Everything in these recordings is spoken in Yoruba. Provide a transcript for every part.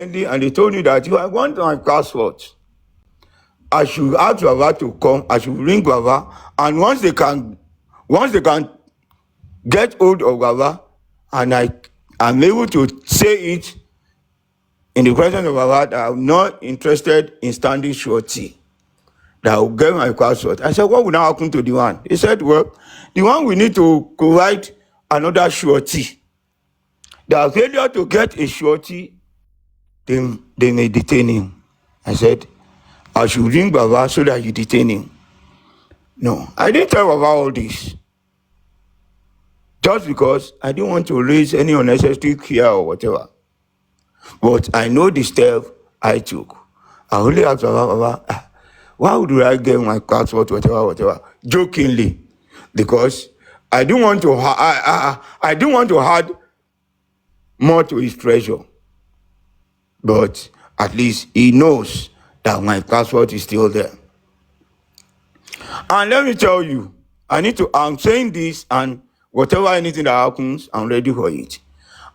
And they told me that if I want my passport, I should ask Baba to come. I should ring Baba, and once they can get hold of Baba, and I am able to say it in the presence of Baba that I'm not interested in standing surety, that I will get my passport. I said, what will now happen to the one? He said, well, the one we need to provide another surety. The failure to get a surety, they may detain him. I said, I should ring Baba so that you detain him. No, I didn't tell Baba all this. Just because I didn't want to raise any unnecessary fear or whatever. But I know the step I took. I only asked Baba, why would I get my passport, whatever, jokingly, because I didn't want to. I didn't want to add more to his treasure. But at least he knows that my passport is still there. And let me tell you, I'm saying this, and whatever anything that happens, I'm ready for it.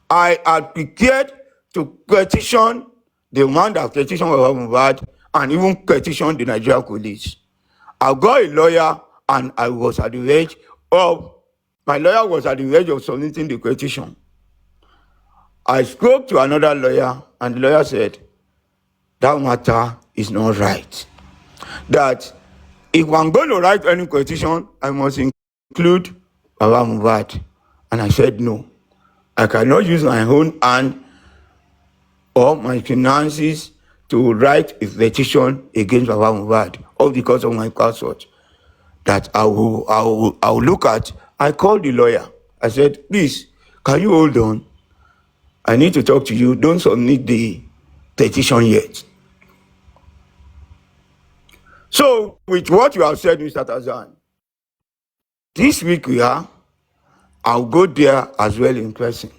I had prepared to petition the man that petitioned Mohbad and even petition the Nigerian police. I got a lawyer, and my lawyer was at the verge of submitting the petition. I spoke to another lawyer, and the lawyer said, that matter is not right. That if I'm going to write any petition, I must include Baba Mohbad. And I said, no. I cannot use my own hand or my finances to write a petition against Baba Mohbad, all because of my passport. That I will look at. I called the lawyer. I said, please, can you hold on? I need to talk to you. Don't submit the petition yet. So, with what you have said, Mr. Tazan, this week I'll go there as well in person.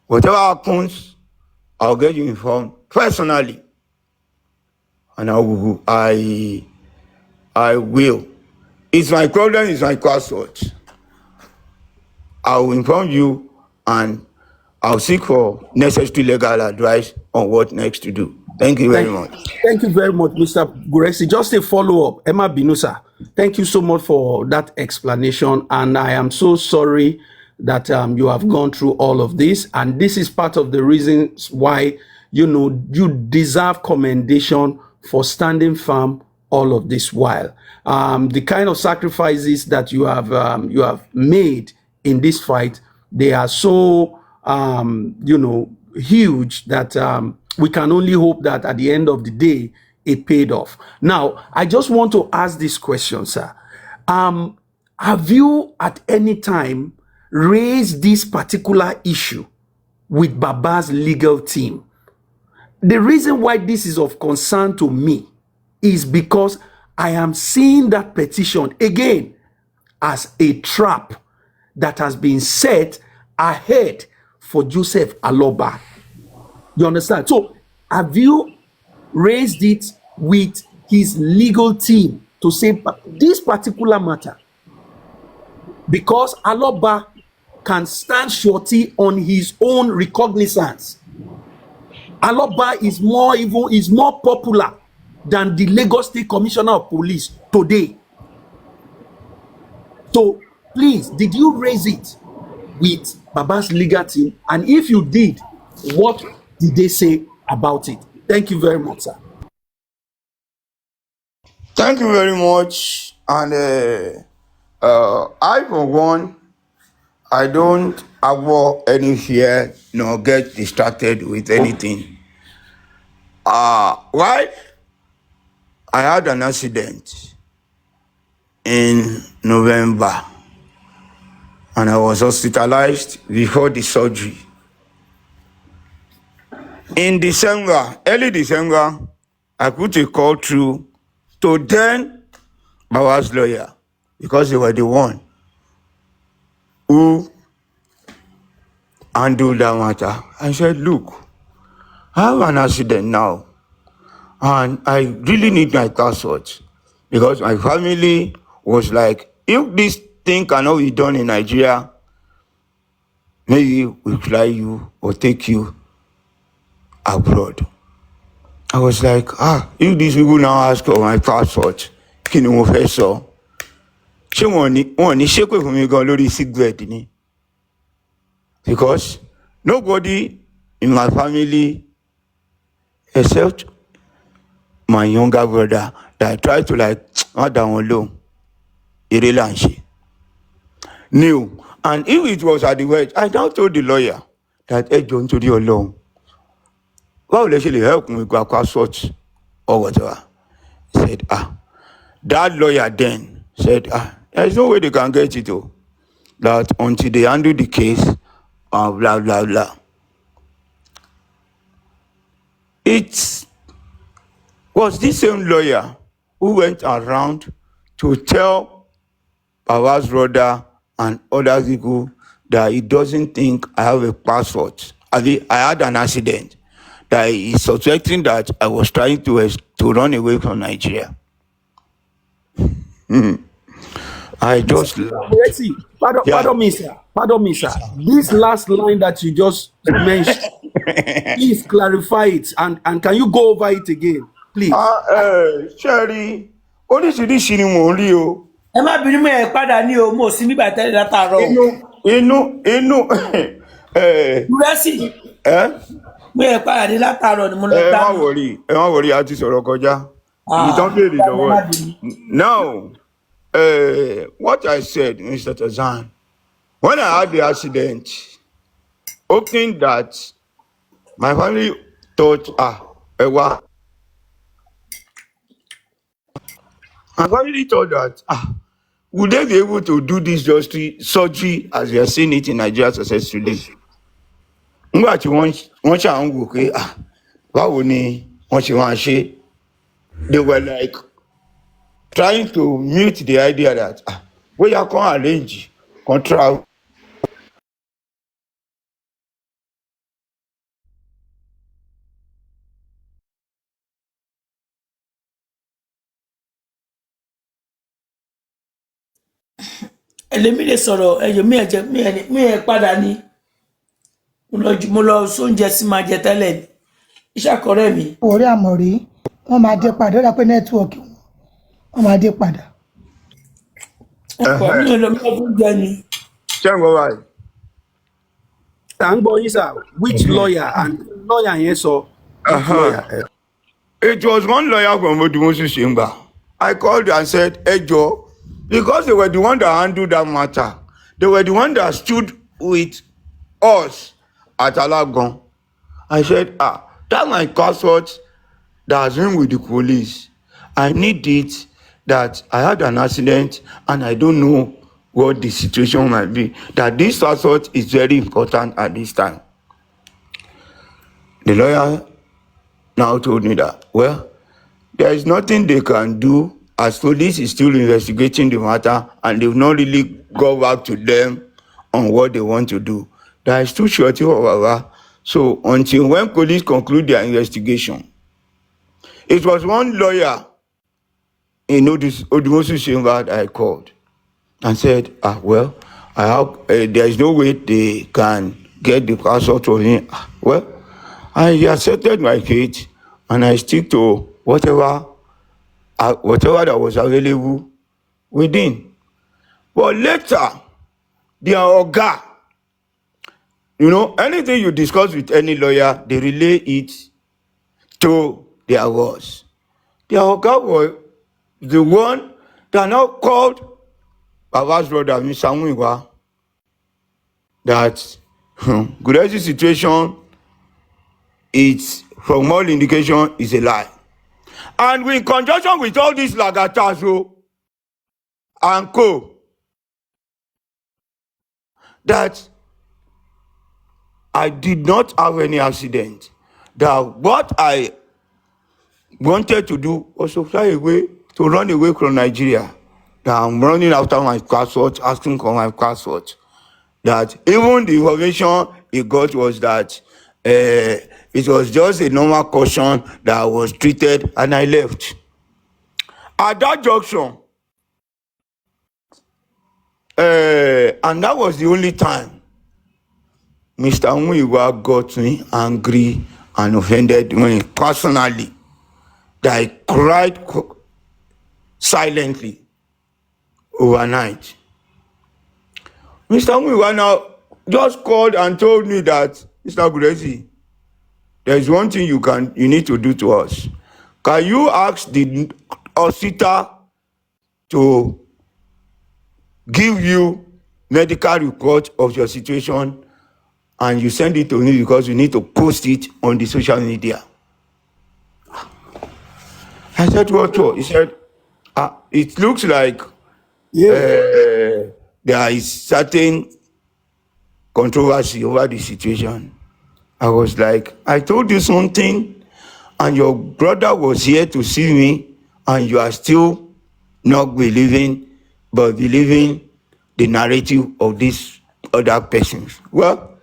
Whatever happens, I'll get you informed personally. And I will. It's my problem, it's my passport. I will inform you, and I'll seek for necessary legal advice on what next to do. Thank you very much. Thank you very much, Mr. Gurexy. Just a follow-up. Emma Binusa, thank you so much for that explanation. And I am so sorry that you have gone through all of this. And this is part of the reasons why, you deserve commendation for standing firm all of this while. The kind of sacrifices that you have made in this fight, they are so, huge that we can only hope that at the end of the day, it paid off. Now, I just want to ask this question, sir. Have you at any time raised this particular issue with Baba's legal team? The reason why this is of concern to me is because I am seeing that petition again as a trap that has been set ahead for Joseph Aloba. You understand? So, have you raised it with his legal team to say this particular matter? Because Aloba can stand surety on his own recognizance. Aloba is more popular than the Lagos State Commissioner of Police today. So, please, did you raise it with Baba's legal team? And if you did, what did they say about it? Thank you very much, sir. Thank you very much. And I, for one, I don't have any fear nor get distracted with anything. Why? I had an accident in November, and I was hospitalized before the surgery. In December, early December, I put a call through to then Baba's lawyer, because they were the one who handled that matter. I said, look, I have an accident now, and I really need my passport, because my family was like, if this thing cannot be done in Nigeria, maybe we'll fly you or take you abroad. I was like, if these people now ask for my passport, kí ni mo fẹ́ sọ? Ṣé wọn ò ní ṣépè fún mi gan lórí sickbed ni? Because nobody in my family except my younger brother that I tried to like má dá wọn lóhùn, eré là ń ṣe. Knew. And if it was at the wedge, I now told the lawyer that ẹ jọ̀ọ́ nítorí Ọlọ́run, báwo lẹ ṣe lè help me gba passport or whatever? He said, that lawyer then said, there's no way they can get it, that until they handle the case, blah, blah, blah. It was this same lawyer who went around to tell Baba's brother and other people that he doesn't think I have a passport. I had an accident, that he's suspecting that I was trying to run away from Nigeria. I just laughed. Pardon me, sir. Pardon me, sir. This last line that you just mentioned, please clarify it and can you go over it again, please? Sherry, oríṣiríṣi ni mò ń rí o. Ẹ má bínú mọ́ ẹ padà ní o, mo sì nígbà tẹ́lẹ̀ látàárọ̀. Inú Gurexy. Mo ẹ padà ní látàárọ̀ ni mo lọ dá. Ẹ má wọrí, a ti sọ̀rọ̀ kọjá. Ìtàn béèrè lọ́wọ́. Now, what I said, Mr. Tazan, when I had the accident, hoping that my family thought, my family thought that, would they be able to do this surgery as we are seeing it in Nigeria successfully? Nígbà tí wọ́n ṣà ń wò pé, báwo ni wọ́n ṣe máa ṣe? They were like trying to mute the idea that, bóyá kàn arrange, kàn travel. Ẹlẹ́mí lè sọ̀rọ̀ ẹ̀yọ́ mi ẹ̀ padà ní. Mo lọ sóúnjẹ sí máa jẹ tẹ́lẹ̀ ní. Iṣẹ́ àkọ́rẹ́ mi. Orí àmọ̀rí, wọ́n máa dé padà, ó dà pé nẹ́tíwọ̀kì wọ́n máa dé padà. Ọkọ̀ mi ò lọ mọ́ fún jẹ ni. Ṣé ń gbọ́ báyìí? Thank you, sir. Which lawyer and lawyer yẹn sọ? It was one lawyer from Odimosu Shemba. I called and said, Ejo, because they were the one that handled that matter. They were the one that stood with us at Alagon. I said, that's my passport that has been with the police. I need it, that I had an accident and I don't know what the situation might be. That this passport is very important at this time. The lawyer now told me that, well, there is nothing they can do as police is still investigating the matter and they've not really got back to them on what they want to do. There is too short of hour. So until when police conclude their investigation, it was one lawyer in Odimosu Chamber that I called and said, well, there is no way they can get the passport for him. Well, I accepted my case and I stick to whatever that was available within. But later, their oga, anything you discuss with any lawyer, they relay it to their boss. Their oga was the one that now called Baba's brother, Mr. Muiwa, that Gurexy situation, it's from all indication, is a lie. And in conjunction with all these lagatas and co, that I did not have any accident. That what I wanted to do was to fly away, to run away from Nigeria. That I'm running after my passport, asking for my passport. That even the information he got was that it was just a normal caution that I was treated and I left. At that junction, and that was the only time Mr. Muiwa got me angry and offended me personally that I cried silently overnight. Mr. Muiwa now just called and told me that, Mr. Gurexy, there is one thing you need to do to us. Can you ask the hospital to give you medical report of your situation and you send it to me because you need to post it on the social media? I said, what? He said, it looks like there is certain controversy over the situation. I was like, I told you something and your brother was here to see me and you are still not believing, but believing the narrative of these other persons. Well,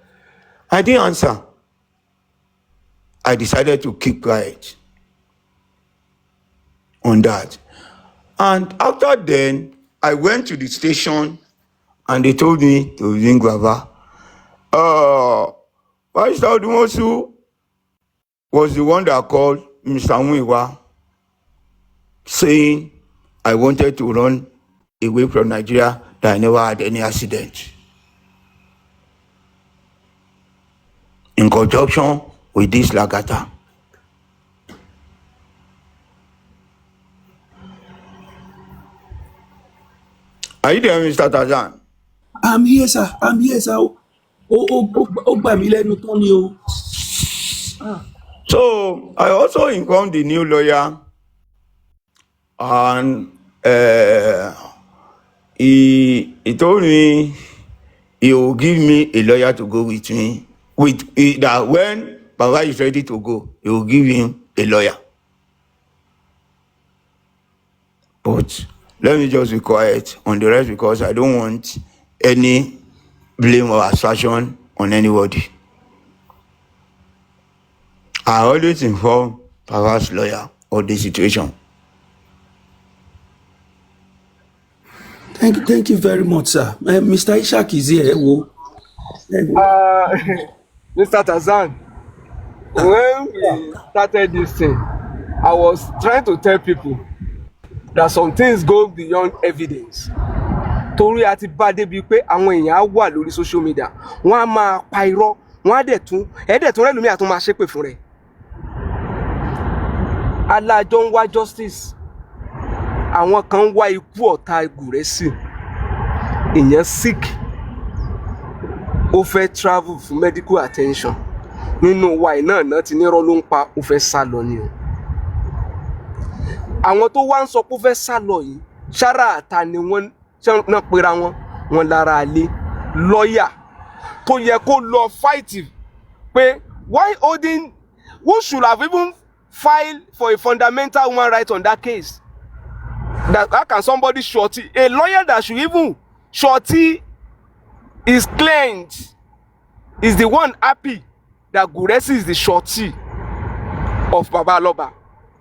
I didn't answer. I decided to keep quiet on that. And after then, I went to the station and they told me to ring Baba. Pastor Odumosu was the one that called Mr. Muiwa saying I wanted to run away from Nigeria, that I never had any accident. In conjunction with this Lagata. Are you there, Mr. Tarzan? I'm here, sir. Ó gbà mí lẹ́nu tán ni o. So I also informed the new lawyer and he told me he will give me a lawyer to go with me. That when Baba is ready to go, he will give him a lawyer. But let me just be quiet on the rest because I don't want any blame or assertion on anybody. I always inform Baba's lawyer of the situation. Thank you very much, sir. Mr. Ishak is here. Mr. Tarzan, when we started this thing, I was trying to tell people that some things go beyond evidence. Torí a ti bá débi pé àwọn èèyàn á wà lórí social media, wọ́n á máa pa irọ́, wọ́n á dẹ̀ tún rẹ̀ lómi àtún máa ṣépè fún rẹ̀. Alájọ ń wá justice, àwọn kan ń wá ikú ọ̀tá Gurexy, èèyàn sick, ó fẹ́ travel for medical attention, nínú wa náà ti nírọ́ ló ń pa, ó fẹ́ sá lọ ni o. Àwọn tó wá ń sọ pé ó fẹ́ sá lọ yìí, ṣára àta ni wọ́n náà pera wọn lára alé lọ́yà tó yẹ kó lọ fight pé why holding, who should have even filed for a fundamental human right on that case? That how can somebody sortie? A lawyer that should even sortie his client is the one happy that Gurexy is the sortie of Baba Aloba.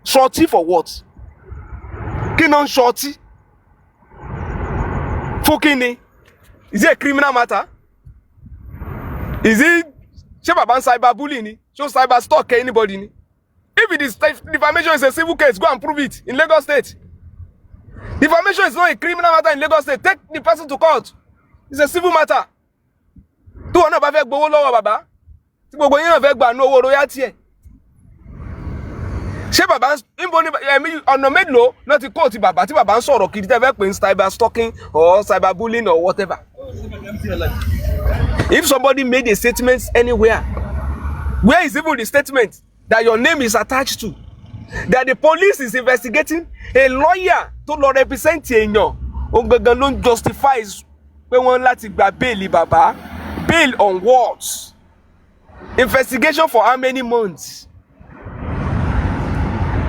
Sortie for what? Kí ló ń sortie? Fún kí ni? Is it a criminal matter? Is it ṣé baba ń cyberbully ni? Ṣé cyber stalk anybody ni? If it is defamation is a civil case, go and prove it in Lagos State. Defamation is not a criminal matter in Lagos State. Take the person to court. It's a civil matter. Tí wọn náà bá fẹ́ gbowó lọ́wọ́ bàbá, tí gbogbo yín náà fẹ́ gbà ní owó royalty ẹ̀. Ṣé bàbá níbo ni ọ̀nà mélòó náà ti kóòtù bàbá tí bàbá ń sọ̀rọ̀ kiri tẹ́ fẹ́ pè ní cyber stalking or cyber bullying or whatever? If somebody made a statement anywhere, where is even the statement that your name is attached to? That the police is investigating, a lawyer tó lọ represent èèyàn, òun gangan ló ń justify pé wọ́n láti gba bail bàbá. Bail on what? Investigation for how many months?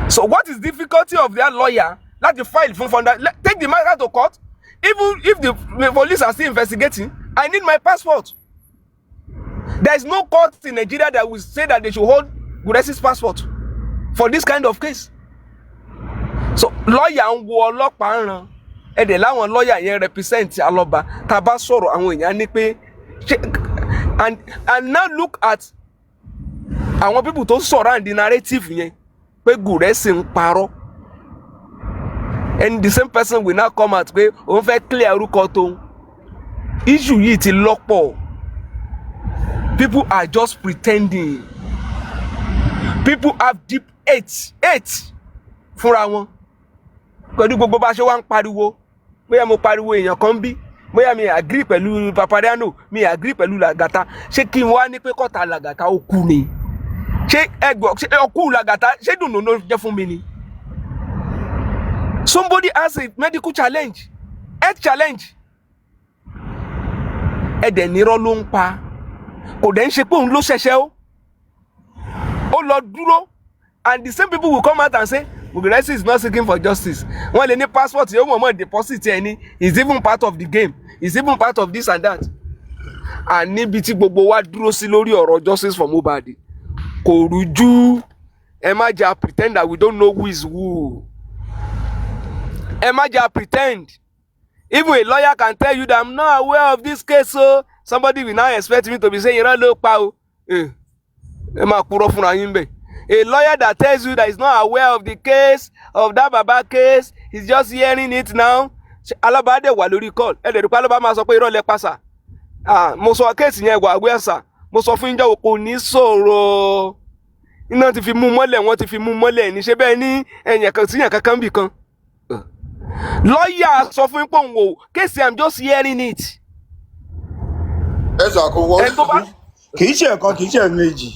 So what is the difficulty of that lawyer? Let the file from take the matter to court. Even if the police are still investigating, I need my passport. There is no court in Nigeria that will say that they should hold Gurexy's passport for this kind of case. So lawyer ń wo ọlọ́pàá ń ran ẹ̀dẹ̀ láwọn lawyer yẹn represent Aloba tá bá sọ̀rọ̀ àwọn èèyàn ní pé and now look at àwọn people tó surround the narrative yẹn pé Gurexy ń parọ́, and the same person will now come out pé òun fẹ́ clear orúkọ tóun. Issue yìí ti lọ́pọ̀. People are just pretending. People have deep hate fúnra wọn. Pẹ̀lú gbogbo bá ṣe wá ń pariwo, bóyá mo pariwo èèyàn kan bí, bóyá mi agree pẹ̀lú Papariano, mi agree pẹ̀lú Lagata, ṣé kí n wá ní pé kọ́ta Lagata ó kú ni? Ṣé ẹgbọ́ ṣé ọkú Lagata ṣé dùnú ló jẹ́ fún mi ni? Somebody has a medical challenge, health challenge. Ẹ̀dẹ̀ nírọ́ ló ń pa. Kò dẹ̀ ń ṣe pé òun ló ṣẹ̀ṣẹ̀ ó. Ó lọ dúró, and the same people will come out and say Gurexy is not seeking for justice. Wọ́n lè ní passport yóò mọ̀ mọ́ deposit ẹni, is even part of the game, is even part of this and that. And níbi tí gbogbo wa dúró sí lórí ọ̀rọ̀ justice for Mohbad kò rújú. Ẹ má jà pretend that we don't know who is who. Ẹ má jà pretend. Even a lawyer can tell you that I'm not aware of this case, so somebody will now expect me to be saying irọ́ ló pa o. Ẹ máa purọ́ fúnra yín bẹ́ẹ̀. A lawyer that tells you that he's not aware of the case, of that Baba case, he's just hearing it now. Aloba dẹ̀ wà lórí call. Ẹ lè rí pé Aloba máa sọ pé irọ́ lẹ pa sà. Mo sọ case yẹn wà aware sà. Mo sọ fún ìjọ kò ní sọ̀rọ̀. Iná ti fi mú mọ́lẹ̀, wọ́n ti fi mú mọ́lẹ̀ ní ṣe bẹ́ẹ̀ ní ẹ̀yàn kan sí ẹ̀yàn kankan bì kan. Lawyer sọ fún pé òun wò case I'm just hearing it. Ẹ ṣàkóso kì í ṣe ẹ̀kan kì í ṣe méjì.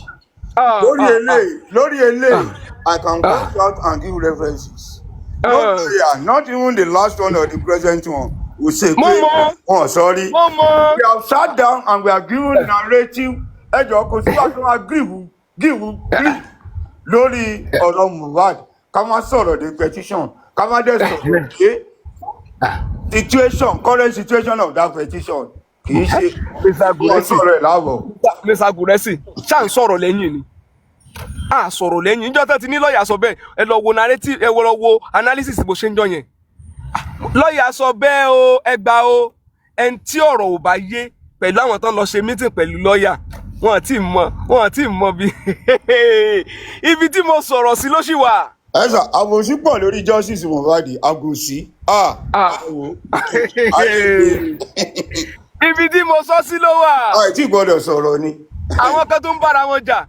Lórí eléyìí, I can go out and give references. Not even the last one or the present one will say, oh, sorry. We have sat down and we are given narrative. Ẹjọ́ kò sí wá tó máa give lórí ọ̀rọ̀ Mohbad. Ká má sọ̀rọ̀ the petition. Ká má dẹ̀ sọ̀rọ̀ current situation of that petition. Kì í ṣe Mr. Gurexy sọ̀rọ̀ ẹ̀ láàbọ̀. Mr. Gurexy ṣá ń sọ̀rọ̀ lẹ́yìn ni. Sọ̀rọ̀ lẹ́yìn. Níjọ́ tó ti ní lọ́ọ̀yà sọ bẹ́ẹ̀, ẹ lọ wo narrative, ẹ lọ wo analysis bó ṣe ń jọ yẹn. Lọ́ọ̀yà sọ bẹ́ẹ̀ o, ẹ gbà o. Ẹni tí ọ̀rọ̀ ò bá yé pẹ̀lú àwọn tó ń lọ ṣe meeting pẹ̀lú lọ́ọ̀yà, wọn àti mọ̀ bí ibi tí mo sọ̀rọ̀ sí ló ṣì wà. Ẹ sà, àbòsí pọ̀ lórí justice Mohbad, àbòsí. Ibi tí mo sọ sí ló wà. Àìtí gbọ́dọ̀ sọ̀rọ̀ ni. Àwọn kan tó ń bára wọn jà,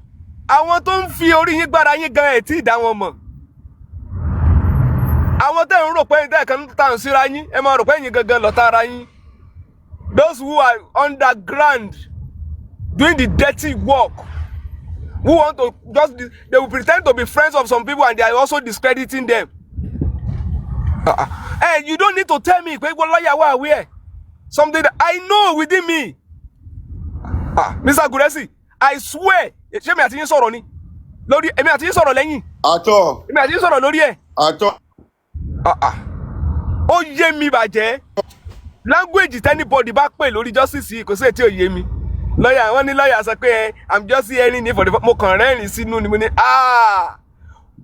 àwọn tó ń fi orí yín gbára yín gan ẹ̀ tí ì dá wọn mọ̀. Àwọn tẹ́ ń rò pé ẹ̀yin kan ń tàn síra yín, ẹ máa rò pé ẹ̀yin gangan lọ̀tá ara yín. Those who are underground doing the dirty work, who want to just, they will pretend to be friends of some people and they are also discrediting them. Hey, you don't need to tell me, where something that I know within me. Mr. Gurexy, I swear, ṣé mi àti yín sọ̀rọ̀ ni? Lórí èmi àti yín sọ̀rọ̀ lẹ́yìn. Àtọ̀. Èmi àti yín sọ̀rọ̀ lórí ẹ̀. Àtọ̀. Ó yé mi bàjẹ́. Language anybody bá pè lórí justice yìí kò sí ètí ó yé mi. Lawyer, wọ́n ní lawyer sọ pé I'm just hearing it for the mo kàn rẹ́rìn sínú ni mo ní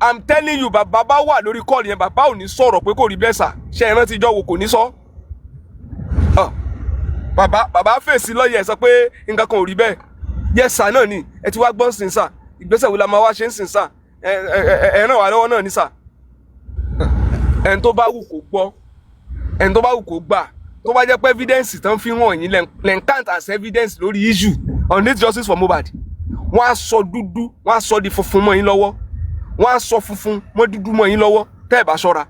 I'm telling you, bàbá wà lórí call yẹn, bàbá ò ní sọ̀rọ̀ pé kò rí bẹ́ẹ̀ sà. Ṣé ẹ rántí ìjọ wo kò ní sọ? Bàbá fèsì lọ́yẹ̀ sọ pé nǹkan kan ò rí bẹ́ẹ̀. Yes sà náà ni, ẹ ti wá gbọ́n sìn sà. Ìgbésẹ̀ wo la máa wá ṣe ń sìn sà? Ẹ ràn wá lọ́wọ́ náà ní sà. Ẹni tó bá wù kó gbọ́, ẹni tó bá wù kó gbà. Tó bá jẹ́ pé evidence tán fi hàn yín lẹ́n count as evidence lórí issue on this justice for Mohbad. Wọ́n á sọ dúdú, wọ́n á sọ di funfun mọ́ yín lọ́wọ́. Wọ́n á sọ funfun mọ́ dúdú mọ́ yín lọ́wọ́ tẹ́ ẹ bá ṣọ́ra.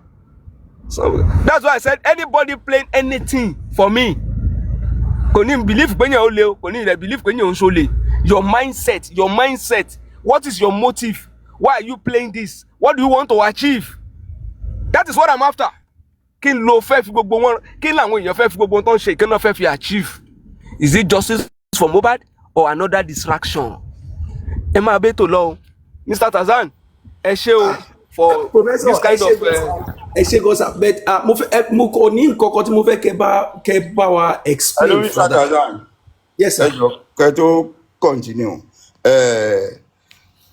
So that's why I said anybody playing anything for me kò ní believe pé yẹn ó le o, kò ní believe pé yẹn ó ń ṣó le. Your mindset, what is your motive? Why are you playing this? What do you want to achieve? That is what I'm after. Kí n lo fẹ́ fi gbogbo wọn, kí làwọn èèyàn fẹ́ fi gbogbo wọn tó ń ṣe ìkànnà fẹ́ fi achieve? Is it justice for Mohbad or another distraction? Ẹ máa bẹ́ tó lọ o. Mr. Tarzan, ẹ ṣé o for this kind of. Ẹ ṣé go sir, but mo kò ní nǹkan kan tí mo fẹ́ kẹ́ bá wa explain. Hello, Mr. Tarzan. Yes sir. Kẹ́ tó continue.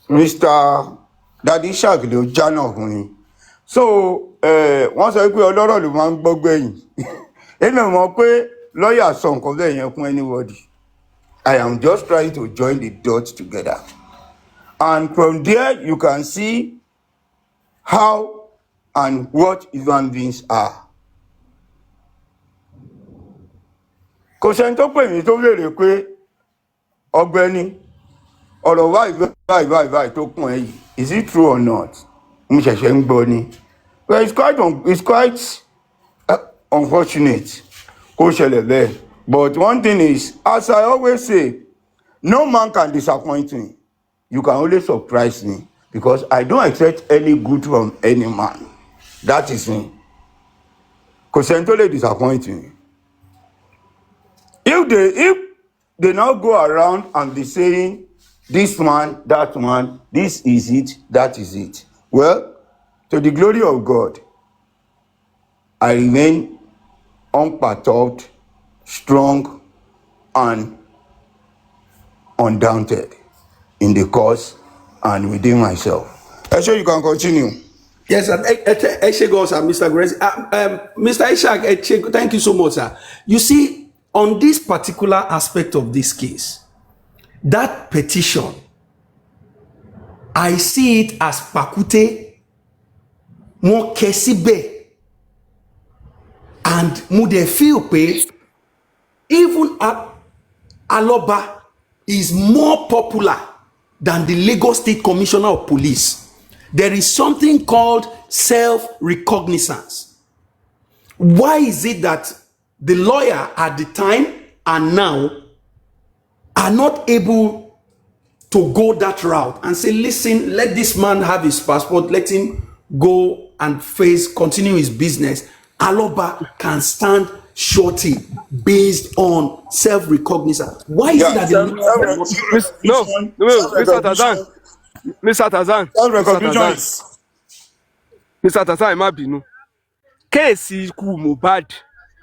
Mr. Daddy Shark ló jánà fún yín. So wọ́n sọ pé ọlọ́rọ̀ ló máa ń gbọ́ gbẹ̀yìn. Èmi mọ̀ pé lọ́ọ̀yà sọ nǹkan bẹ́ẹ̀ yẹn fún anybody. I am just trying to join the dots together. And from there, you can see how and what human beings are. Kò sẹ́ni tó pè mí tó léèrè pé ọ̀gbẹ́ni ọ̀rọ̀ báyìí tó kún ẹ yìí, is it true or not? Mo ṣẹ̀ṣẹ̀ ń gbọ́ ni. Well, it's quite unfortunate kó ṣẹlẹ̀ bẹ́ẹ̀. But one thing is, as I always say, no man can disappoint me. You can only surprise me because I don't expect any good from any man. That is me. Kò sẹ́ni tó lè disappoint me. If they now go around and be saying this man, that man, this is it, that is it. Well, to the glory of God, I remain unperturbed, strong, and undaunted in the cause and within myself. Sure, you can continue. Yes, sir. Eshego, sir, Mr. Gurexy. Mr. Ishak, thank you so much, sir. You see, on this particular aspect of this case, that petition, I see it as pakute, mo kesibe, and mo de feel pe, even aloba is more popular than the Lagos State Commissioner of Police. There is something called self-recognizance. Why is it that the lawyer at the time and now are not able to go that route and say, listen, let this man have his passport, let him go and continue his business. Aloba can stand shorty based on self-recognizance. Why is it that Mr. Tazan, ẹ má bínú. Kéèsì ikú Mohbad,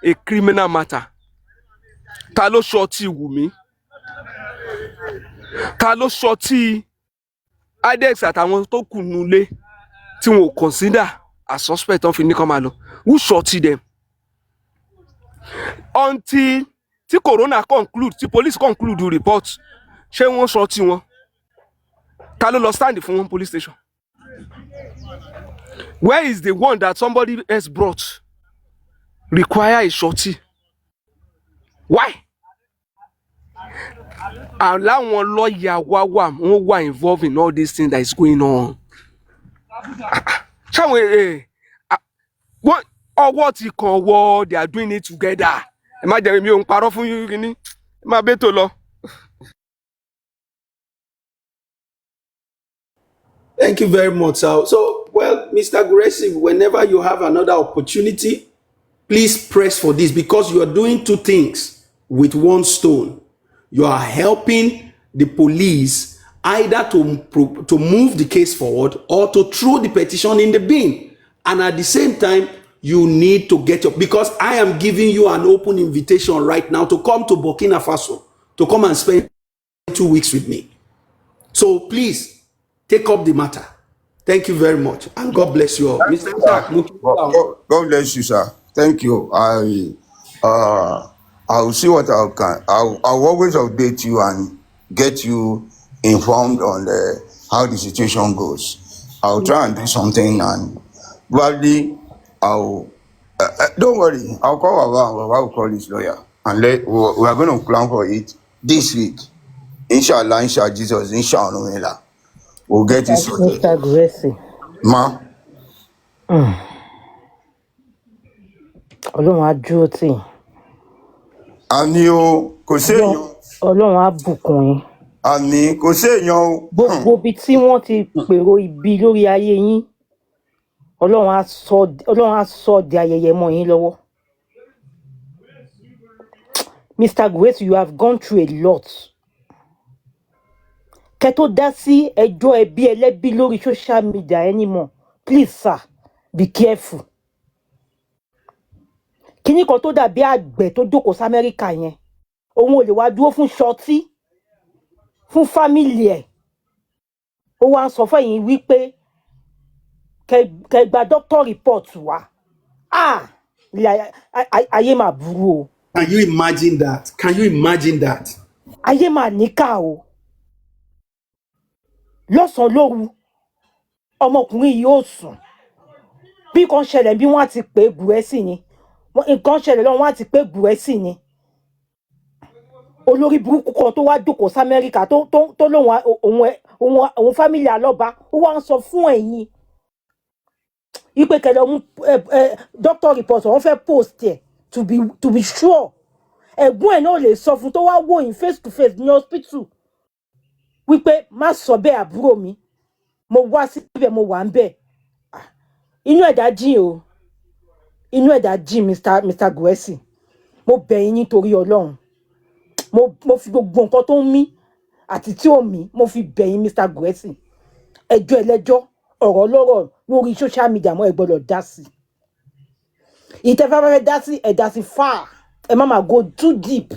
a criminal matter. Ta ló ṣọtí Wùmí? Ta ló ṣọtí Adex àtàwọn tó kù nulẹ̀ tí wọn ò consider as suspect tán fi ní kán máa lọ? Who shot them? Until tí coroner conclude, tí police conclude the report, ṣé wọ́n ṣọtí wọn? Ta ló lọ stand fún wọn police station? Where is the one that somebody else brought require a shorty? Why? And láwọn lawyer wọ́n wà involved in all these things that is going on. Ṣáwọn ọwọ́ ti kàn wọ́, they are doing it together. Ẹ má jẹ́ mi ò ń parọ́ fún yín kíní. Ẹ má bẹ́ẹ̀ tó lọ. Thank you very much, sir. So, well, Mr. Gurexy, whenever you have another opportunity, please press for this because you are doing two things with one stone. You are helping the police either to move the case forward or to throw the petition in the bin. And at the same time, you need to get up because I am giving you an open invitation right now to come to Burkina Faso to come and spend 2 weeks with me. So please, take up the matter. Thank you very much, and God bless you all. Mr. God bless you, sir. Thank you. I'll see what I can. I'll always update you and get you informed on how the situation goes. I'll try and do something, and probably don't worry. I'll call Baba. I'll call his lawyer, and we are going to plan for it this week. Inshallah, inshallah, Jesus, inshallah. We'll get it sorted. Mr. Gurexy. Ma. Ọlọ́run á dúró tì yín. Àmì o, kò séèyàn. Ọlọ́run á bùkún yín. Àmì kò séèyàn o. Gbogbo ibi tí wọ́n ti pèrò ibi lórí ayé yín, Ọlọ́run á sọ di ayẹyẹ mọ́ yín lọ́wọ́. Mr. Gurexy, you have gone through a lot. Kẹ́ tó dá sí ẹjọ́ ẹbí ẹlẹ́bí lórí social media anymore. Please, sir, be careful. Kíní kan tó dàbí àgbẹ̀ tó jókòó sí Amẹ́ríkà yẹn. Òun ò lè wá dúró fún ṣọtí, fún fámìlì ẹ̀. Ó wá ń sọ fún ẹ̀yin wípé kẹ́ gba doctor report wá. Ayé mà burú o. Can you imagine that? Can you imagine that? Ayé mà níkà o. lọ́sàn-án lóru ọmọkùnrin yìí ò sùn bí kan ṣẹlẹ̀ bí wọ́n á ti pè é Gurexy ni nǹkan ṣẹlẹ̀ lọ́wọ́ wọ́n á ti pè é Gurexy ni olórí burúkú kan tó wá jókòó sí Amẹ́ríkà tó lóun òun fámìlì Aloba ó wá ń sọ fún ẹ̀yin ipe kẹlẹ mú doctor report wọ́n fẹ́ post ẹ̀ to be sure ẹ̀gbọ́n ẹ̀ náà lè sọ fún tó wá wò yín face to face ní hospital wípé má sọ bẹ́ẹ̀ àbúrò mi mo wá síbẹ̀ mo wà ń bẹ̀ inú ẹ̀dá jìn o inú ẹ̀dá jìn Mr. Gurexy mo bẹ̀ yín nítorí Ọlọ́run mo fi gbogbo nǹkan tó ń mí àti tí ò mí mo fi bẹ̀ yín Mr. Gurexy ẹjọ́ ẹlẹ́jọ́ ọ̀rọ̀ lọ́rọ̀ lórí social media mọ́ ẹ gbọ́dọ̀ dá sí ìtẹ́fẹ́fẹ́ dá sí ẹ dá sí far ẹ má máa go too deep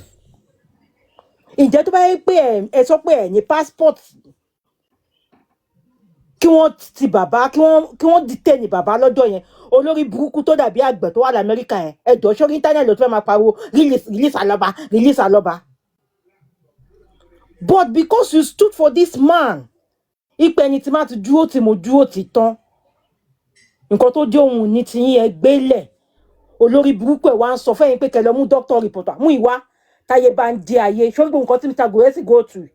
ǹjẹ́ tó bá yẹ pé ẹ sọ pé ẹ ní passport kí wọ́n ti bàbá kí wọ́n detain ní bàbá lọ́jọ́ yẹn olórí burúkú tó dàbí àgbẹ̀ tó wà lamẹ́ríkà yẹn ẹ̀dọ́ sórí íńtánẹ́ẹ̀tì ló fẹ́ máa pariwo release Aloba release Aloba but because you stood for this man ipe ẹni tí máa ti dúró tí mo dúró ti tán nǹkan tó dé ohun ní tiyín ẹ gbélẹ̀ olórí burúkú ẹ̀ wá ń sọ fẹ́yìn pé kẹlẹ́ mú doctor report mú ìwá táyé bá ń jẹ ayé ṣé gbogbo nǹkan tí Mr. Gurexy go through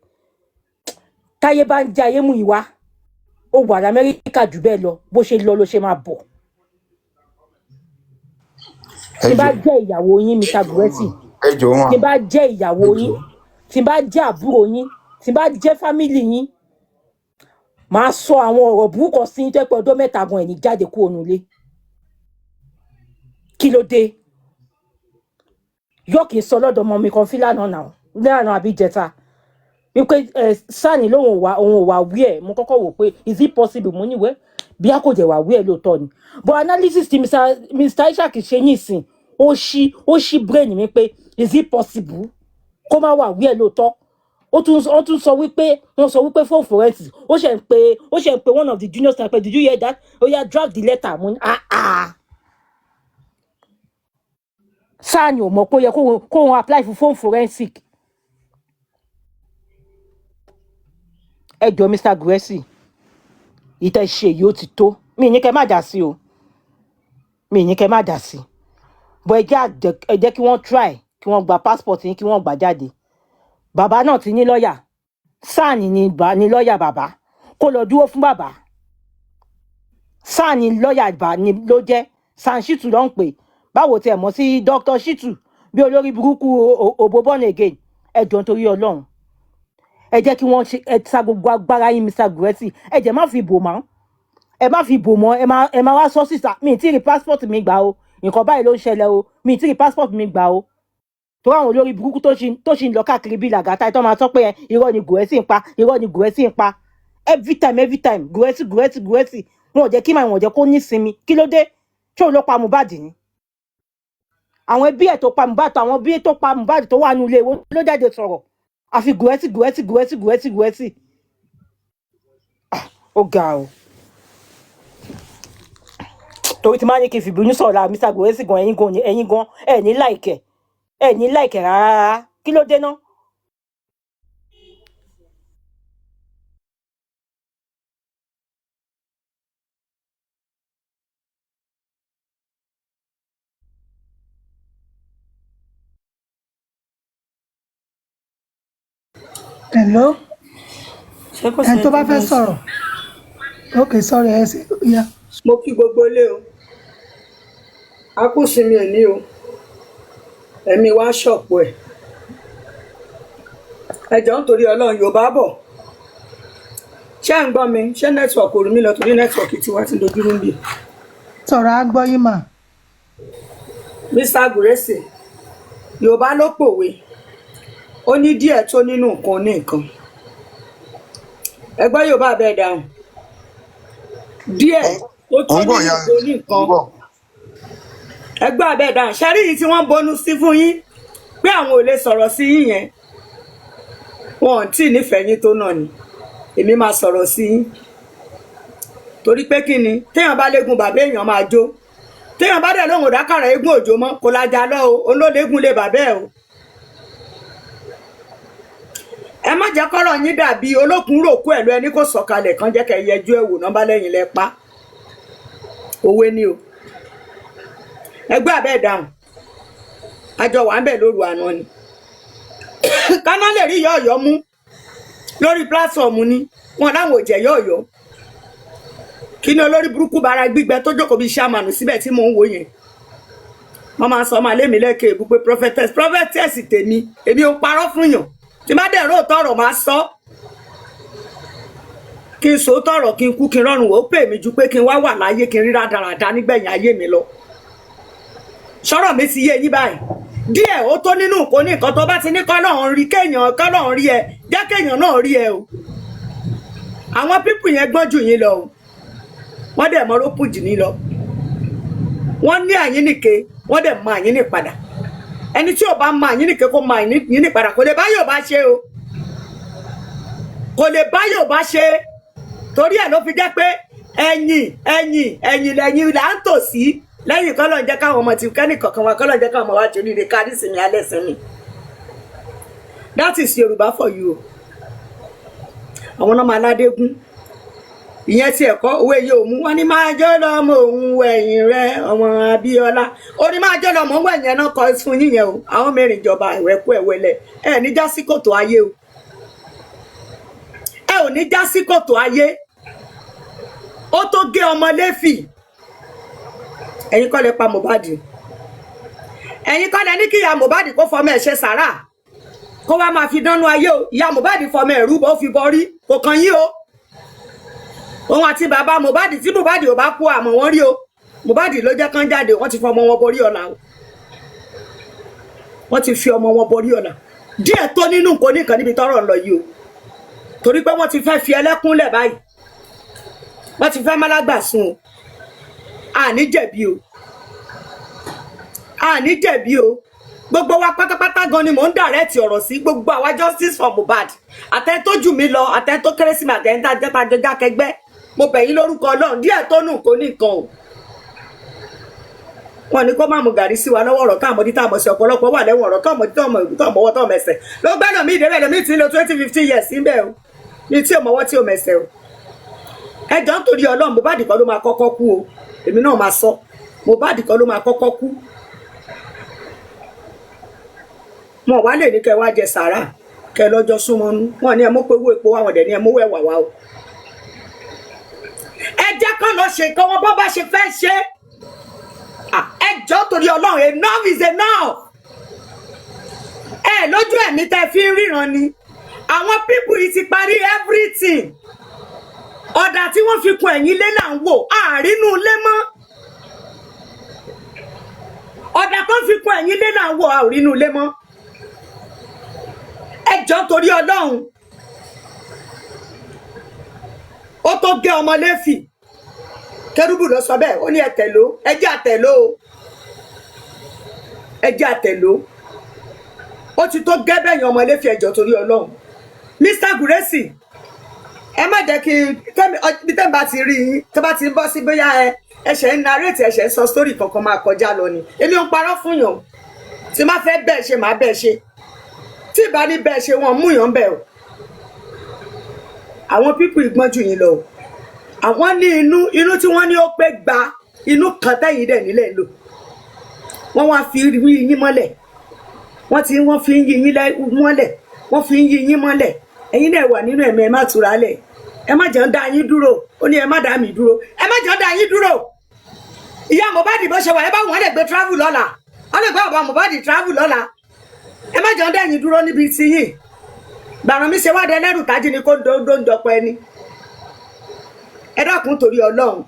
táyé bá ń jẹ ayé mú ìwá ó wà lamẹ́ríkà jù bẹ́ẹ̀ lọ bó ṣe lọ ló ṣe máa bọ̀ tí bá jẹ́ ìyàwó yín Mr. Gurexy tí bá jẹ́ ìyàwó yín tí bá jẹ́ àbúrò yín tí bá jẹ́ fámìlì yín màá sọ àwọn ọ̀rọ̀ burúkọ sí yín tẹ́pẹ́ ọdún mẹ́ta gan ẹ̀ní jáde kúrò nílé kí ló dé yóò kì í sọ lọ́dọ̀ ọmọ mi kan fílànà náà àbí jẹta wípé sani lóun ò wà wí ẹ̀ mo kọ́kọ́ wò pé is it possible mo níwẹ̀ bí a kò jẹ́ wà wí ẹ̀ lóòótọ́ ni but analysis ti Mr. Ishaq ṣe yín ìsìn ó ṣí brain mi pé is it possible kó má wà wí ẹ̀ lóòótọ́ ó tún sọ wípé wọ́n sọ wípé phone forensics ó ṣe ń pe one of the junior sniper did you hear that ó yá drag the letter mo ní sáàni ò mọ̀ pé ó yẹ kó wọn apply fún phone forensic ẹ jọ̀ọ́ Mr. Gurexy ìtẹ̀ ṣe yìí ó ti tó mi ní kẹ́ má dá sí o mi ní kẹ́ má dá sí bọ́ ẹ jẹ́ kí wọ́n try kí wọ́n gba passport yín kí wọ́n gbà jáde bàbá náà ti ní lọ́ọ̀yà sáàni ní lọ́ọ̀yà bàbá kó lọ dúró fún bàbá sáàni lọ́ọ̀yà bá ní ló jẹ́ San Shitu ló ń pè báwo tiẹ̀ mọ̀ sí Dr. Shitu bí olórí burúkú òbó born again ẹ jọ̀ọ́ nítorí Ọlọ́run ẹ jẹ́ kí wọ́n ṣe ẹ sa gbogbo agbára yín Mr. Gurexy ẹ jẹ́ má fi bò mọ́ ẹ má fi bò mọ́ ẹ má wá sọ sísà mi tí ì rí passport mi gbà o nǹkan báyìí ló ń ṣẹlẹ̀ o mi tí ì rí passport mi gbà o tó àwọn olórí burúkú tó ṣì ń lọ káàkiri bí làgàtà ẹ tó máa sọ pé irọ́ ni Gurexy ń pa irọ́ ni Gurexy ń pa every time Gurexy wọn ò jẹ́ kí màá wọn jẹ́ kó ní sinmi kí ló dé tí òun ló pa Mohbad ni àwọn ẹbí ẹ̀ tó pa Mohbad àwọn ẹbí tó pa Mohbad tó wà nílé wọn ló jáde sọ̀rọ̀ àfi Gurexy ó ga o torí tí máa ní kí n fìbínú sọ̀rọ̀ la Mr. Gurexy gan ẹ̀yin gan ẹ̀ ní láìkẹ̀ rárá kí ló dé náà. Hello ẹni tó bá fẹ́ sọ̀rọ̀ ok sorry ẹ ṣe ya. mo kí gbogbo ilé o a kú sinmi ẹ̀ ní o ẹ̀mí wá ṣọ̀pù ẹ̀ ẹjọ́ nítorí Ọlọ́run Yorùbá bọ̀ ṣé ẹ̀ ń gbọ́ mi ṣé nẹ́tíwọ̀kì orí mi lọ torí nẹ́tíwọ̀kì tiwa ti dojú rú mi. sọ̀rọ̀ á gbọ́ yín mà. Mr. Gurexy Yorùbá ló pòwe ó ní díẹ̀ tó nínú nǹkan ní nǹkan ẹgbẹ́ Yorùbá bẹ́ẹ̀ dáhùn díẹ̀ tó tó nínú nǹkan ní nǹkan ẹgbẹ́ abẹ́ dáhùn ṣẹ́rí yìí tí wọ́n bọnú sí fún yín pé àwọn ò lè sọ̀rọ̀ sí yín yẹn wọn ò tí ì nífẹ̀ẹ́ yín tó náà ni èmi máa sọ̀rọ̀ sí yín torí pé kí ni téèyàn bá léegun bàbá èèyàn máa jó téèyàn bá dẹ̀ lóhùn òdákàrà eégún òjò mọ́ kó lajà lọ o olóléegun lè bàbá ẹ̀ o ẹ má jẹ́ kọ́rọ̀ yín dàbí olókùn ròkú ẹ̀ lọ ẹni kò sọ̀kalẹ̀ kan jẹ́ kẹ́ yẹjú ẹ̀wò nọ́mbà lẹ́yìn lẹ́pa òwe ni o ẹgbẹ́ abẹ́ dáhùn àjọ wà ń bẹ̀ lóru àná ni káná lè rí yọ̀ọ̀yọ̀ mú lórí pílátọ̀mù ni wọn láwọn ò jẹ́ yọ̀ọ̀yọ̀ kí ni olórí burúkú bara gbígbẹ tó jókòó bíi sàmánù síbẹ̀ tí mò ń wò yẹn wọ́n máa sọ ọmọ alẹ́ mi lẹ́kẹ̀ẹ́ èbú pé prophetess tèmi èmi ò parọ́ fún yàn tí má dẹ̀ róòtọ́ ọ̀rọ̀ máa sọ kí n sòótọ́ ọ̀rọ̀ kí n kú kí n rọrùn ó pè mí ju pé kí n wá wà láyé kí n rí rádaràda nígbẹ̀yìn ayé mi lọ sọ̀rọ̀ mi ti yé yín báyìí díẹ̀ ó tó nínú nǹkan ní nǹkan tó bá ti ní kọ́lọ́run rí kéèyàn kọ́lọ́run rí ẹ jẹ́ kéèyàn náà rí ẹ o àwọn pípù yẹn gbọ́n jù yín lọ o wọ́n dẹ̀ mọ rópù jù ní lọ wọ́n ní àyínnìke wọ́n dẹ̀ mọ àyínnì padà ẹni tí ò bá mọ àyínnìke kó mọ àyínnì padà kò lè bá yóò bá ṣe o kò lè bá yóò bá ṣe torí ẹ̀ ló fi jẹ́ pé ẹ̀yìn lẹ́yìn là ń tò sí lẹ́yìn kọ́ lọ́n jẹ́ káwọn ọmọ ti kẹ́nì kọ̀ọ̀kan wa kọ́ lọ́n jẹ́ káwọn ọmọ wa ti oríire kárí sinmi alẹ́ sinmi that is Yorùbá for you àwọn ọmọ aládégún ìyẹn ti ẹ̀kọ́ owó èyí òmu wọn ní máa jọ́ lọ́mọ òun ẹ̀yìn rẹ ọmọ Abíọ́lá ó ní máa jọ́ lọ́mọ òun ẹ̀yìn náà kọ́ fún yíyẹn o àwọn mẹ́rin ìjọba ìwẹ̀kú ẹ̀wẹ̀lẹ̀ ẹ̀ ní já sí kòtò ayé o ẹ ò ní já sí kòtò ayé ó tó gé ọmọ Léfì ẹ̀yin kọ́ lẹ pa Mohbad ẹ̀yin kọ́ lẹ ní kí ìyá Mohbad kó fọmọ ẹ̀ ṣe sàrà kó wá máa fi dánú ayé o ìyá Mohbad fọmọ ẹ̀ rúbọ ó fi bọrí kò kàn yín o òun àti bàbá Mohbad tí Mohbad ò bá kú àmọ́ wọ́n rí o Mohbad ló jẹ́ kán jáde wọ́n ti fi ọmọ wọn borí ọ̀la o wọ́n ti fi ọmọ wọn borí ọ̀la díẹ̀ tó nínú nǹkan oníkan níbi tọ́rọ̀ ń lọ yìí o torí pé wọ́n ti fẹ́ fi ẹlẹ́kúnlẹ̀ báyìí wọ́n ti fẹ́ málágbà sùn o àní jẹ̀bi o àní jẹ̀bi o gbogbo wa pátápátá gan ni mò ń dàrẹ́tì ọ̀rọ̀ sí gbogbo àwa justice for Mohbad àtẹ tó jù mí lọ àtẹ tó kéré sí mi àtẹ ń dájẹ́ta jọjá kẹgbẹ́ mo bẹ̀ yín lórúkọ Ọlọ́run díẹ̀ tó nù kó nìkan o wọn ní kó má mu gàrí sí wa lọ́wọ́ ọ̀rọ̀ táàmọ́ dí táàmọ́ sí ọ̀pọ̀lọpọ̀ wà lẹ́wọ̀n ọ̀rọ̀ tọ́mọ̀wọ́ tọ́mẹsẹ̀ ló gbẹ́nà mí ìdẹ́rẹ́ lómi tí ń lo 20-15 years níbẹ̀ o ní tí ò mọ́wọ́ tí ò mẹsẹ̀ o ẹjọ́ nítorí Ọlọ́run Mohbad kọ́ ló máa kọ́kọ́ kú o èmi náà máa sọ Mohbad kọ́ ló máa kọ́kọ́ kú wọn wá lè ní kẹ wá jẹ sàrà kẹ lọ́jọ́ súnmọ́nú wọn ní ẹ mọ́ pé owó epo wa wọn dẹ̀ ní ẹ mọ́wọ́ ẹ̀wà wa o ẹ jẹ́ kán lọ ṣe nǹkan wọn bọ́ bá ṣe fẹ́ ṣe ẹjọ́ torí Ọlọ́run enough is enough ẹ lójú ẹ̀mí tẹ́ fi ń ríran ni àwọn pípù yìí ti parí everything ọ̀dà tí wọ́n fi kun ẹ̀yìn ilé là ń wò àárínú ilé mọ́ ọ̀dà tó fi kun ẹ̀yìn ilé là ń wò àárínú ilé mọ́ ẹjọ́ torí Ọlọ́run ó tó gé ọmọ Léfì Kérúbù ló sọ bẹ́ẹ̀ ó ní ẹtẹ̀ló ẹjẹ́ àtẹ̀ló ẹjẹ́ àtẹ̀ló ó ti tó gẹ́ bẹ́yìn ọmọ Léfì ẹjọ́ torí Ọlọ́run Mr. Gurexy ẹ má jẹ́ kí tẹ́ bá ti rí yín tó bá ti bọ́ sí bóyá ẹ̀ṣẹ̀ ń narrate ẹ̀ṣẹ̀ ń sọ story kankan máa kọjá lọ ni èmi ò ń parọ́ fún yàn tí má fẹ́ bẹ́ẹ̀ ṣe má bẹ́ẹ̀ ṣe tí ìbá ní bẹ́ẹ̀ ṣe wọn mú yàn bẹ́ẹ̀ o àwọn pípù ìgbọ́njú yín lọ àwọn ní inú tí wọ́n ní ó pé gba inú kan tẹ́yìn dẹ̀ nílẹ̀ lò wọ́n wá fi rí yín mọ́lẹ̀ wọ́n fi ń yí yín mọ́lẹ̀ wọ́n fi ń yí yín mọ́lẹ̀ ẹ̀yin náà wà nínú ẹ̀mí ẹ má tura lẹ̀ ẹ má jẹ́ ń dá yín dúró ó ní ẹ má dá mi dúró ẹ má jẹ́ ń dá yín dúró ìyá Mohbad bó ṣe wà ẹ bá wọn lè gbé travel lọ́la wọ́n lè gbé bàbá Mohbad travel lọ́la ẹ má jẹ́ ń dá yín dúró níbi tí yín gbàràn mi ṣe wá dé lẹ́rù tájí ni kó ń dọpọ̀ ẹni ẹ dákun torí Ọlọ́run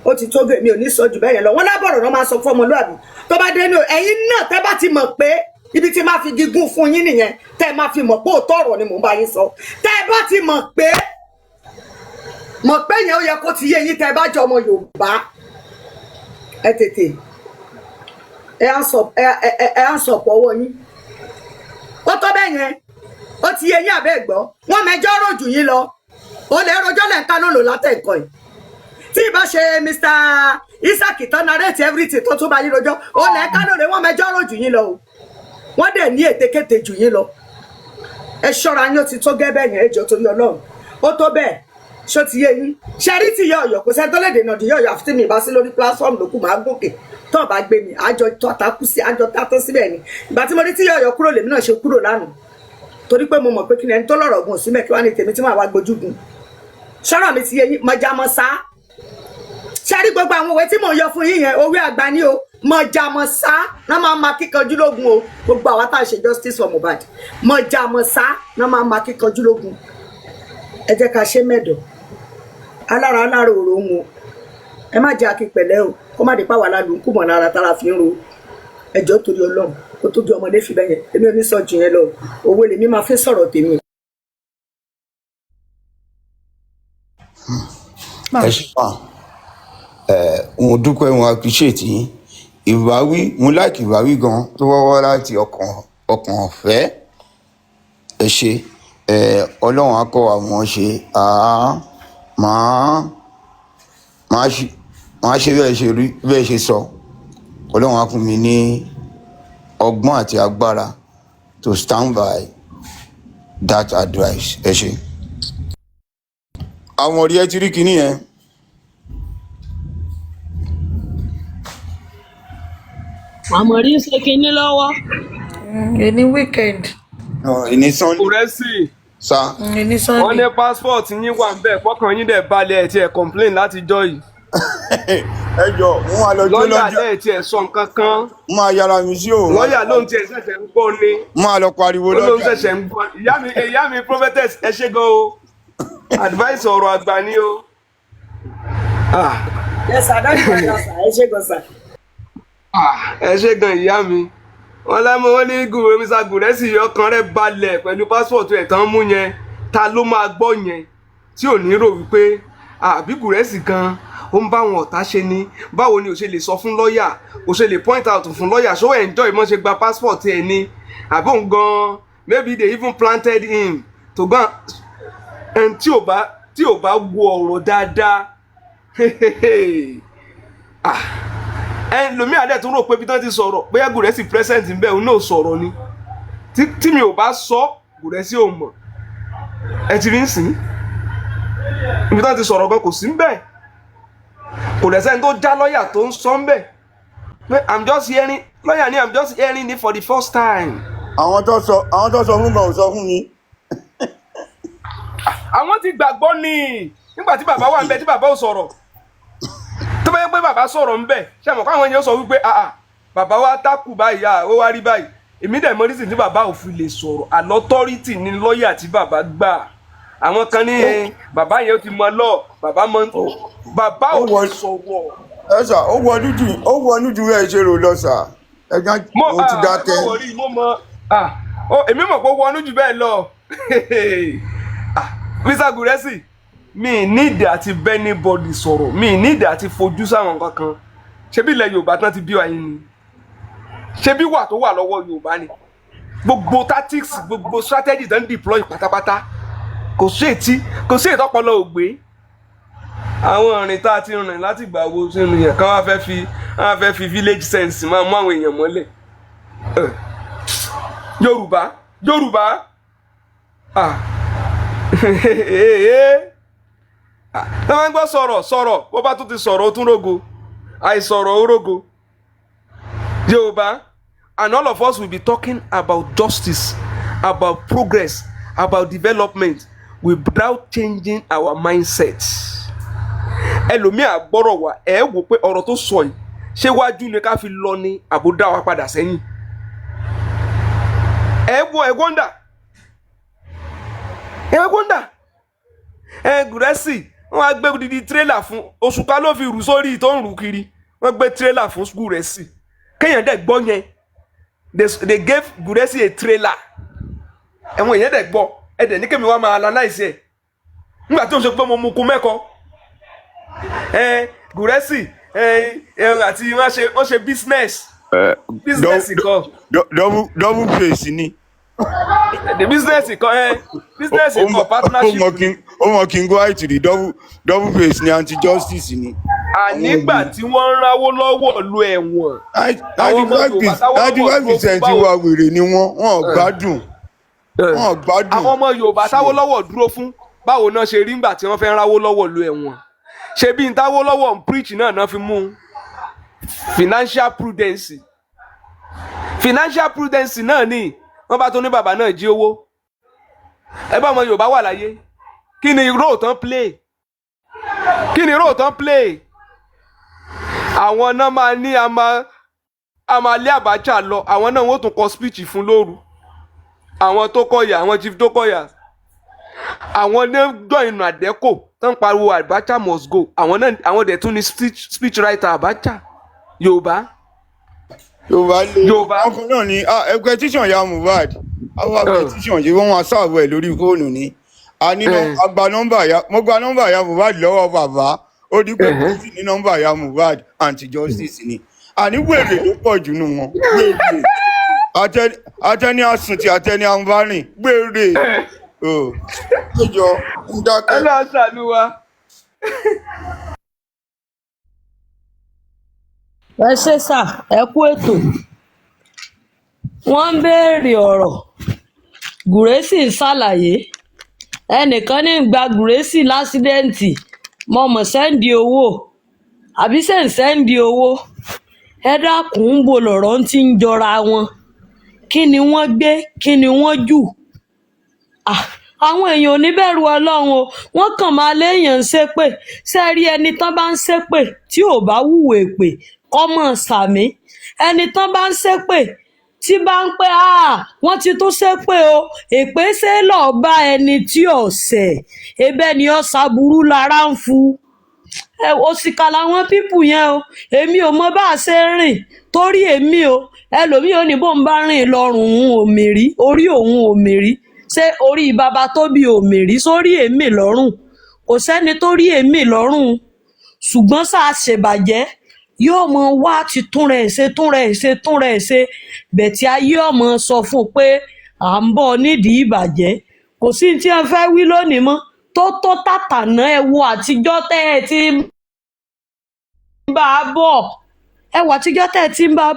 ó ti tó gèmí ò ní sọ jù bẹ́ẹ̀ yẹn lọ wọ́n lábọ̀rọ̀ náà máa sọ fún ọmọlúwàbí tó bá dé ní ẹ̀yin náà tẹ́ bá ti mọ̀ pé ibi tí máa fi gígùn fún yín nìyẹn tẹ́ máa fi mọ̀ pé òótọ́ ọ̀rọ̀ ni mò ń bá yín sọ tẹ́ bá ti mọ̀ pé yẹn ó yẹ kó ti yé yín tẹ́ bá jọ ọmọ Yorùbá ẹ tètè ẹ á sọ pọ̀ ọwọ́ yín ó tó bẹ́ẹ̀ yẹn ó ti yé yín àbẹ́ gbọ́ wọ́n mẹjọ́ rò jù yín lọ ó lè rojọ́ lẹ́ǹká ló lò látẹ̀kọ́ yìí tí ìbá ṣe Mr. Isaac tó narrate everything tó tún bá yín rojọ́ ó lẹ́ǹká ló lè wọ́n mẹjọ́ rò jù yín lọ o wọ́n dẹ̀ ní ètekéte jù yín lọ ẹ ṣọ́ra yín ó ti tó gẹ́bẹ̀ yẹn ẹjọ́ torí Ọlọ́run ó tó bẹ́ẹ̀ ṣó ti yé yín ṣẹ́rí ti yọ ọ̀yọ́ kò sẹ́ni tó lè dènà di yọ ọ̀yọ́ àfi tí mi bá sí lórí platform lókù máa gòkè tó bá gbé mi àjọ tọ́ta kú sí àjọ tátọ́ síbẹ̀ ni ìgbà tí mo ní tí yọ ọ̀yọ́ kúrò lèmi náà ṣe kúrò lánàá torí pé mo mọ̀ pé kí ni ẹni tó lọ́rọ̀ gùn sí mẹ́kí wá ní tèmi tí màá wá gbójúgun ṣọ́ra mi ti yé yín mọ̀jàmọ̀ sá ṣẹ́rí gbogbo àwọn òwe tí mò ń yọ fún yín yẹn òwe àgbà ni o mọ̀jàmọ̀ sá náà máa ma kíkanjú lógun o gbogbo àwa tá a ṣe justice for Mohbad mọ̀jàmọ̀ sá náà máa ma kíkanjú lógun ẹ jẹ́ ká ṣe mẹ́dọ̀ alára òrò ń wo ẹ má jẹ́ akípẹ̀lẹ́ o kó má dé pàwọ́ alálù ń kú mọ̀ lára tára fi ń ro ẹjọ́ torí Ọlọ́run kó tó di ọmọdé fi bẹ́yẹn èmi ò ní sọ jù yẹn lọ owó lèmi máa fi sọ̀rọ̀ tèmi. ẹ ṣe fà mo dúpẹ́ mo appreciate yín ìwáwí mo like ìwáwí gan tó wọ́wọ́ láti ọkàn ọ̀fẹ́ ẹ ṣe Ọlọ́run á kọ́ wa mọ̀ ṣe máa ṣe bẹ́ẹ̀ ṣe sọ Ọlọ́run á fún mi ní ọgbọ́n àti agbára to stand by that advice ẹ ṣe. àwọn ọ̀rẹ́ ẹ ti rí kinní yẹn. àmọ́ rí ṣe kinní lọ́wọ́. Any weekend. Ní Sunday. Gurexy. Sa. Any Sunday. Wọ́n ní passport yín wà ń bẹ̀ fọ́kàn yín dẹ̀ balẹ̀ ẹ̀ tí ẹ̀ complain láti jọ yìí. Ẹ jọ wọn máa lọ jó lọ́yà lọ́jọ́. lẹ́ẹ̀ tí ẹ̀ sọ nǹkan kan. Mo máa yára mi sí òun. Lọ́yà ló ń tiẹ̀ ṣẹ̀ṣẹ̀ ń gbọ́ ni. Mo máa lọ pariwo Ó ló ń lọ́jọ́. ṣẹ̀ṣẹ̀ ń gbọ́. Ìyá mi prophetess ẹ ṣé gan o. Advice ọ̀rọ̀ àgbà ni o. Yes, I don't know that, sir. Ẹ ṣé gan sir. Ẹ ṣé gan ìyá mi. Wọ́n lámọ́ wọ́n ní Mr. Gurexy ọkàn rẹ̀ balẹ̀ pẹ̀lú passport ẹ̀ tán mú yẹn. Ta ló máa gbọ́ yẹn tí ò ní rò wípé àbí Gurexy gan ó ń bá wọn ọ̀tá ṣe ni báwo ni ò ṣe lè sọ fún lọ́ọ̀yà ò ṣe lè point out fún lọ́ọ̀yà ṣó enjoy mọ́ ṣe gba passport ẹ̀ ni àbí òun gan maybe they even planted him to go and tí ò bá wo ọ̀rọ̀ dáadáa ẹlòmíà dẹ̀ tún rò pé bí tán ti sọ̀rọ̀ bóyá Gurexy present ń bẹ̀ òun náà sọ̀rọ̀ ni tí mi ò bá sọ Gurexy ò mọ̀ ẹ ti rí ń sìn ibi tán ti sọ̀rọ̀ gan kò sí ń bẹ̀ kò dẹ̀ sẹ́ni tó já lọ́ọ̀yà tó ń sọ ń bẹ̀ pé I'm just hearing lọ́ọ̀yà ni I'm just hearing it for the first time. Àwọn tó sọ fún gan ò sọ fún mi. Àwọn ti gbàgbọ́ ni nígbà tí bàbá wà ń bẹ tí bàbá ò sọ̀rọ̀ tó bá yẹ pé bàbá sọ̀rọ̀ ń bẹ ṣé àmọ́ káwọn èèyàn sọ wípé bàbá wa tákù báyìí ó wá rí báyìí èmi dẹ̀ mọ̀ reason tí bàbá ò fi lè sọ̀rọ̀ àlọ́tọ́rìtì ni lọ́ọ̀yà tí bàbá gbà àwọn kan ní bàbá yẹn ó ti mọ lọ bàbá ò lè sọ̀rọ̀. Ẹ sà ó wọ núdú rẹ̀ ṣe rò lọ sà ẹ̀gbọ́n mo ti dákẹ́. Èmi mọ̀ pé ó wọnú jù bẹ́ẹ̀ lọ Mr. Gurexy mi need àti anybody sọ̀rọ̀ mi need àti fojú sáwọn kankan ṣebí ilẹ̀ Yorùbá tán ti bí wa yín ni ṣebí wà tó wà lọ́wọ́ Yorùbá ni gbogbo tactics gbogbo strategy tán deploy pátápátá kò sí ìtọ́pọ̀lọ́ ògbé àwọn ìrìn tá a ti rìn láti gbà wo sínú yẹn kán wá fẹ́ fi village sense máa mú àwọn èèyàn mọ́lẹ̀ Yorùbá tọ́wọ́n gbọ́ sọ̀rọ̀ bó bá tún ti sọ̀rọ̀ ó tún rógo àìsọ̀rọ̀ ó rógo Yorùbá and all of us will be talking about justice about progress about development without changing our mindset. Ẹlòmíà gbọ́rọ̀ wá ẹ wò pé ọ̀rọ̀ tó sọ yìí ṣé wájú ni ká fi lọ ní àbò dá wa padà sẹ́yìn ẹ wọ́ndà Gurexy wọ́n á gbé odidi tírélà fún oṣù ká ló fi rù sórí tó ń rù kiri wọ́n gbé tírélà fún Gurexy kéèyàn dẹ̀ gbọ́ yẹn they gave Gurexy a trailer ẹ̀wọ̀n èèyàn dẹ̀ gbọ́ ẹ dẹ̀ ní kémi wá máa analyse ẹ̀ nígbà tí ó ṣe pé mo mú kú mẹ́kọ̀ọ́ Gurexy àti wọ́n ṣe business kan double face ni. The business kan partnership. ó mọ kí n go out to the double face ni anti justice ni. Nígbà tí wọ́n ń ráwó lọ́wọ́ lu ẹ̀wọ̀n. 95% wa wèrè ni wọ́n gbádùn. wọn gbádùn. àwọn ọmọ Yorùbá táwọ́lọ́wọ́ dúró fún báwo náà ṣe rí ńgbà tí wọ́n fẹ́ ráwó lọ́wọ́ lu ẹ̀wọ̀n ṣe bí n táwọ́lọ́wọ́ ń preach náà fi mú financial prudence náà ni wọ́n bá tó ní bàbá náà jí owó ẹ bá ọmọ Yorùbá wà láyé kí ni role tán play àwọn náà máa ní a máa lé Abacha lọ àwọn náà wọ́n tún kọ speech fún lóru àwọn tó kọ̀yà àwọn chief tó kọ̀yà àwọn ní join àdẹ́kò tán pariwo Abacha must go àwọn dẹ̀ tún ní speech writer Abacha Yorùbá ọkùnrin náà ni ẹgbẹ́ tíṣàn ya Mohbad àwọn ẹgbẹ́ tíṣàn yìí wọ́n wá sáàbù ẹ̀ lórí fóònù ni mo gba nọ́mbà ya Mohbad lọ́wọ́ bàbá ó di pé kò sí ní nọ́mbà ya Mohbad anti justice ni àní wèrè ló pọ̀ jù nù wọn wèrè atẹni àsùntì atẹni àǹbárìn gbèrè ẹjọ ń dákẹ́. ẹ lọ́ọ́ ṣàlùwà. ẹ ṣe sà ẹ kú ètò wọ́n ń béèrè ọ̀rọ̀ Gurexy ń ṣàlàyé ẹnìkan ní gba Gurexy lásídẹ́ǹtì mo mọ̀ sẹ́ǹdì owó àbí sẹ́ǹdì owó ẹ dákun ń bo lọ̀rọ̀ ń ti ń jọra wọn kí ni wọ́n gbé kí ni wọ́n jù àwọn èèyàn ò ní bẹ̀rù Ọlọ́run o wọ́n kàn máa léèyàn ń ṣépè sẹ́ẹ̀rí ẹni tán bá ń ṣépè tí ò bá wúwo èpè kọ́mọ sàmí ẹni tán bá ń ṣépè tí bá ń pẹ́ wọ́n ti tún ṣépè o èpè ṣe lọ́ọ́ bá ẹni tí ọ̀sẹ̀ ebẹ́ ni ọ̀sà burú lára ń fu òṣìkà làwọn pípù yẹn o èmi ò mọ bá a ṣe rìn torí èmi o ẹlòmíì ò ní bó ń bá rìn lọ́rùn òun ò mèrí orí òun ò mèrí ṣé orí bàbá tó bí ò mèrí sórí èmi lọ́rùn kò sẹ́ni tó rí èmi lọ́rùn ṣùgbọ́n sáà ṣèbàjẹ́ yóò mọ wá ti túnra ẹ̀ ṣe bẹ̀tí ayé ọmọ sọ fún un pé à ń bọ̀ nídìí ìbàjẹ́ kò sí tí wọ́n fẹ́ wí lónìí mọ́ tó tàtàná ẹ wo àtijọ́ tẹ́ ẹ ti ń bá a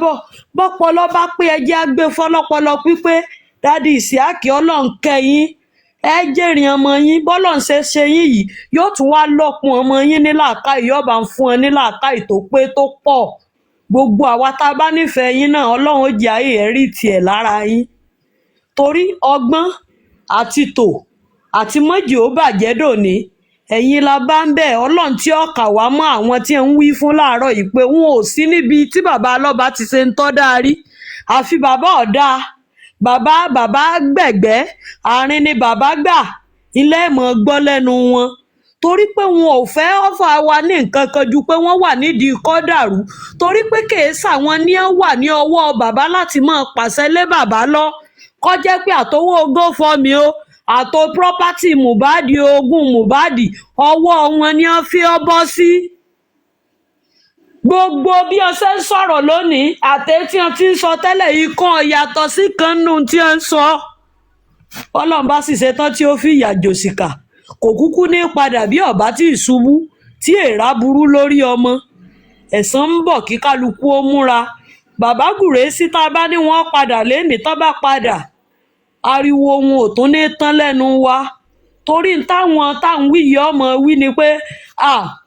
bọ̀ bọ́pọlọ bá pé ẹjẹ́ á gbé fọlọ́pọlọ pípé dádì Ìsíákì Ọlọ́run kẹ́yìn ẹ jèrè ọmọ yín bọ́lọ̀ ń ṣe yín yìí yóò tún wá lọ́kùn ọmọ yín ní làákàyè yóò bá ń fún ọ ní làákàyè tó pé tó pọ̀ gbogbo àwa tá a bá nífẹ̀ẹ́ yín náà Ọlọ́run ó jẹ́ ayé ẹ̀rí tiẹ̀ lára yín torí ọgbọ́n àti tò àti mọ́jì ó bàjẹ́ dòní ẹ̀yin la bá ń bẹ̀ Ọlọ́run tí ó kà wá mọ́ àwọn tí ń wí fún láàárọ̀ yìí pé wọn ò sí níbi tí bàbá Alọ́ba ti ṣe ń tọ́ dárí àfi bàbá ọ̀dà bàbá gbẹ̀gbẹ́ àárín ni bàbá gbà ilé ìmọ̀ gbọ́ lẹ́nu wọn torí pé wọn ò fẹ́ ọ́fà wa ní nǹkan kan ju pé wọ́n wà nídìí kọ́dàrú torí pé kèésà wọn ní wà ní ọwọ́ bàbá láti máa pàṣẹ lé bàbá lọ kọjá pé àtọwọ́ GoFundMe o àtò property Mohbad ogún Mohbad ọwọ́ wọn ni wọ́n fi ọ́ bọ́ sí. Gbogbo bí wọ́n ṣe ń sọ̀rọ̀ lónìí àti tí wọ́n ti ń sọ tẹ́lẹ̀ yìí kan yàtọ̀ sí kan nù tí wọ́n ń sọ. Ọlọ́run bá sì ṣetán tí ó fi ìyà jòsìkà kò kúkú ní padà bí ọ̀bá tí ìṣubú tí èèrà burú lórí ọmọ ẹ̀san ń bọ̀ kí kálukú ó múra. Bàbá Gurexy tá a bá ní wọ́n padà lénìí tó bá padà ariwo wọn ò tún ní tán lẹ́nu wa torí táwọn wí yìí ọmọ wí ni pé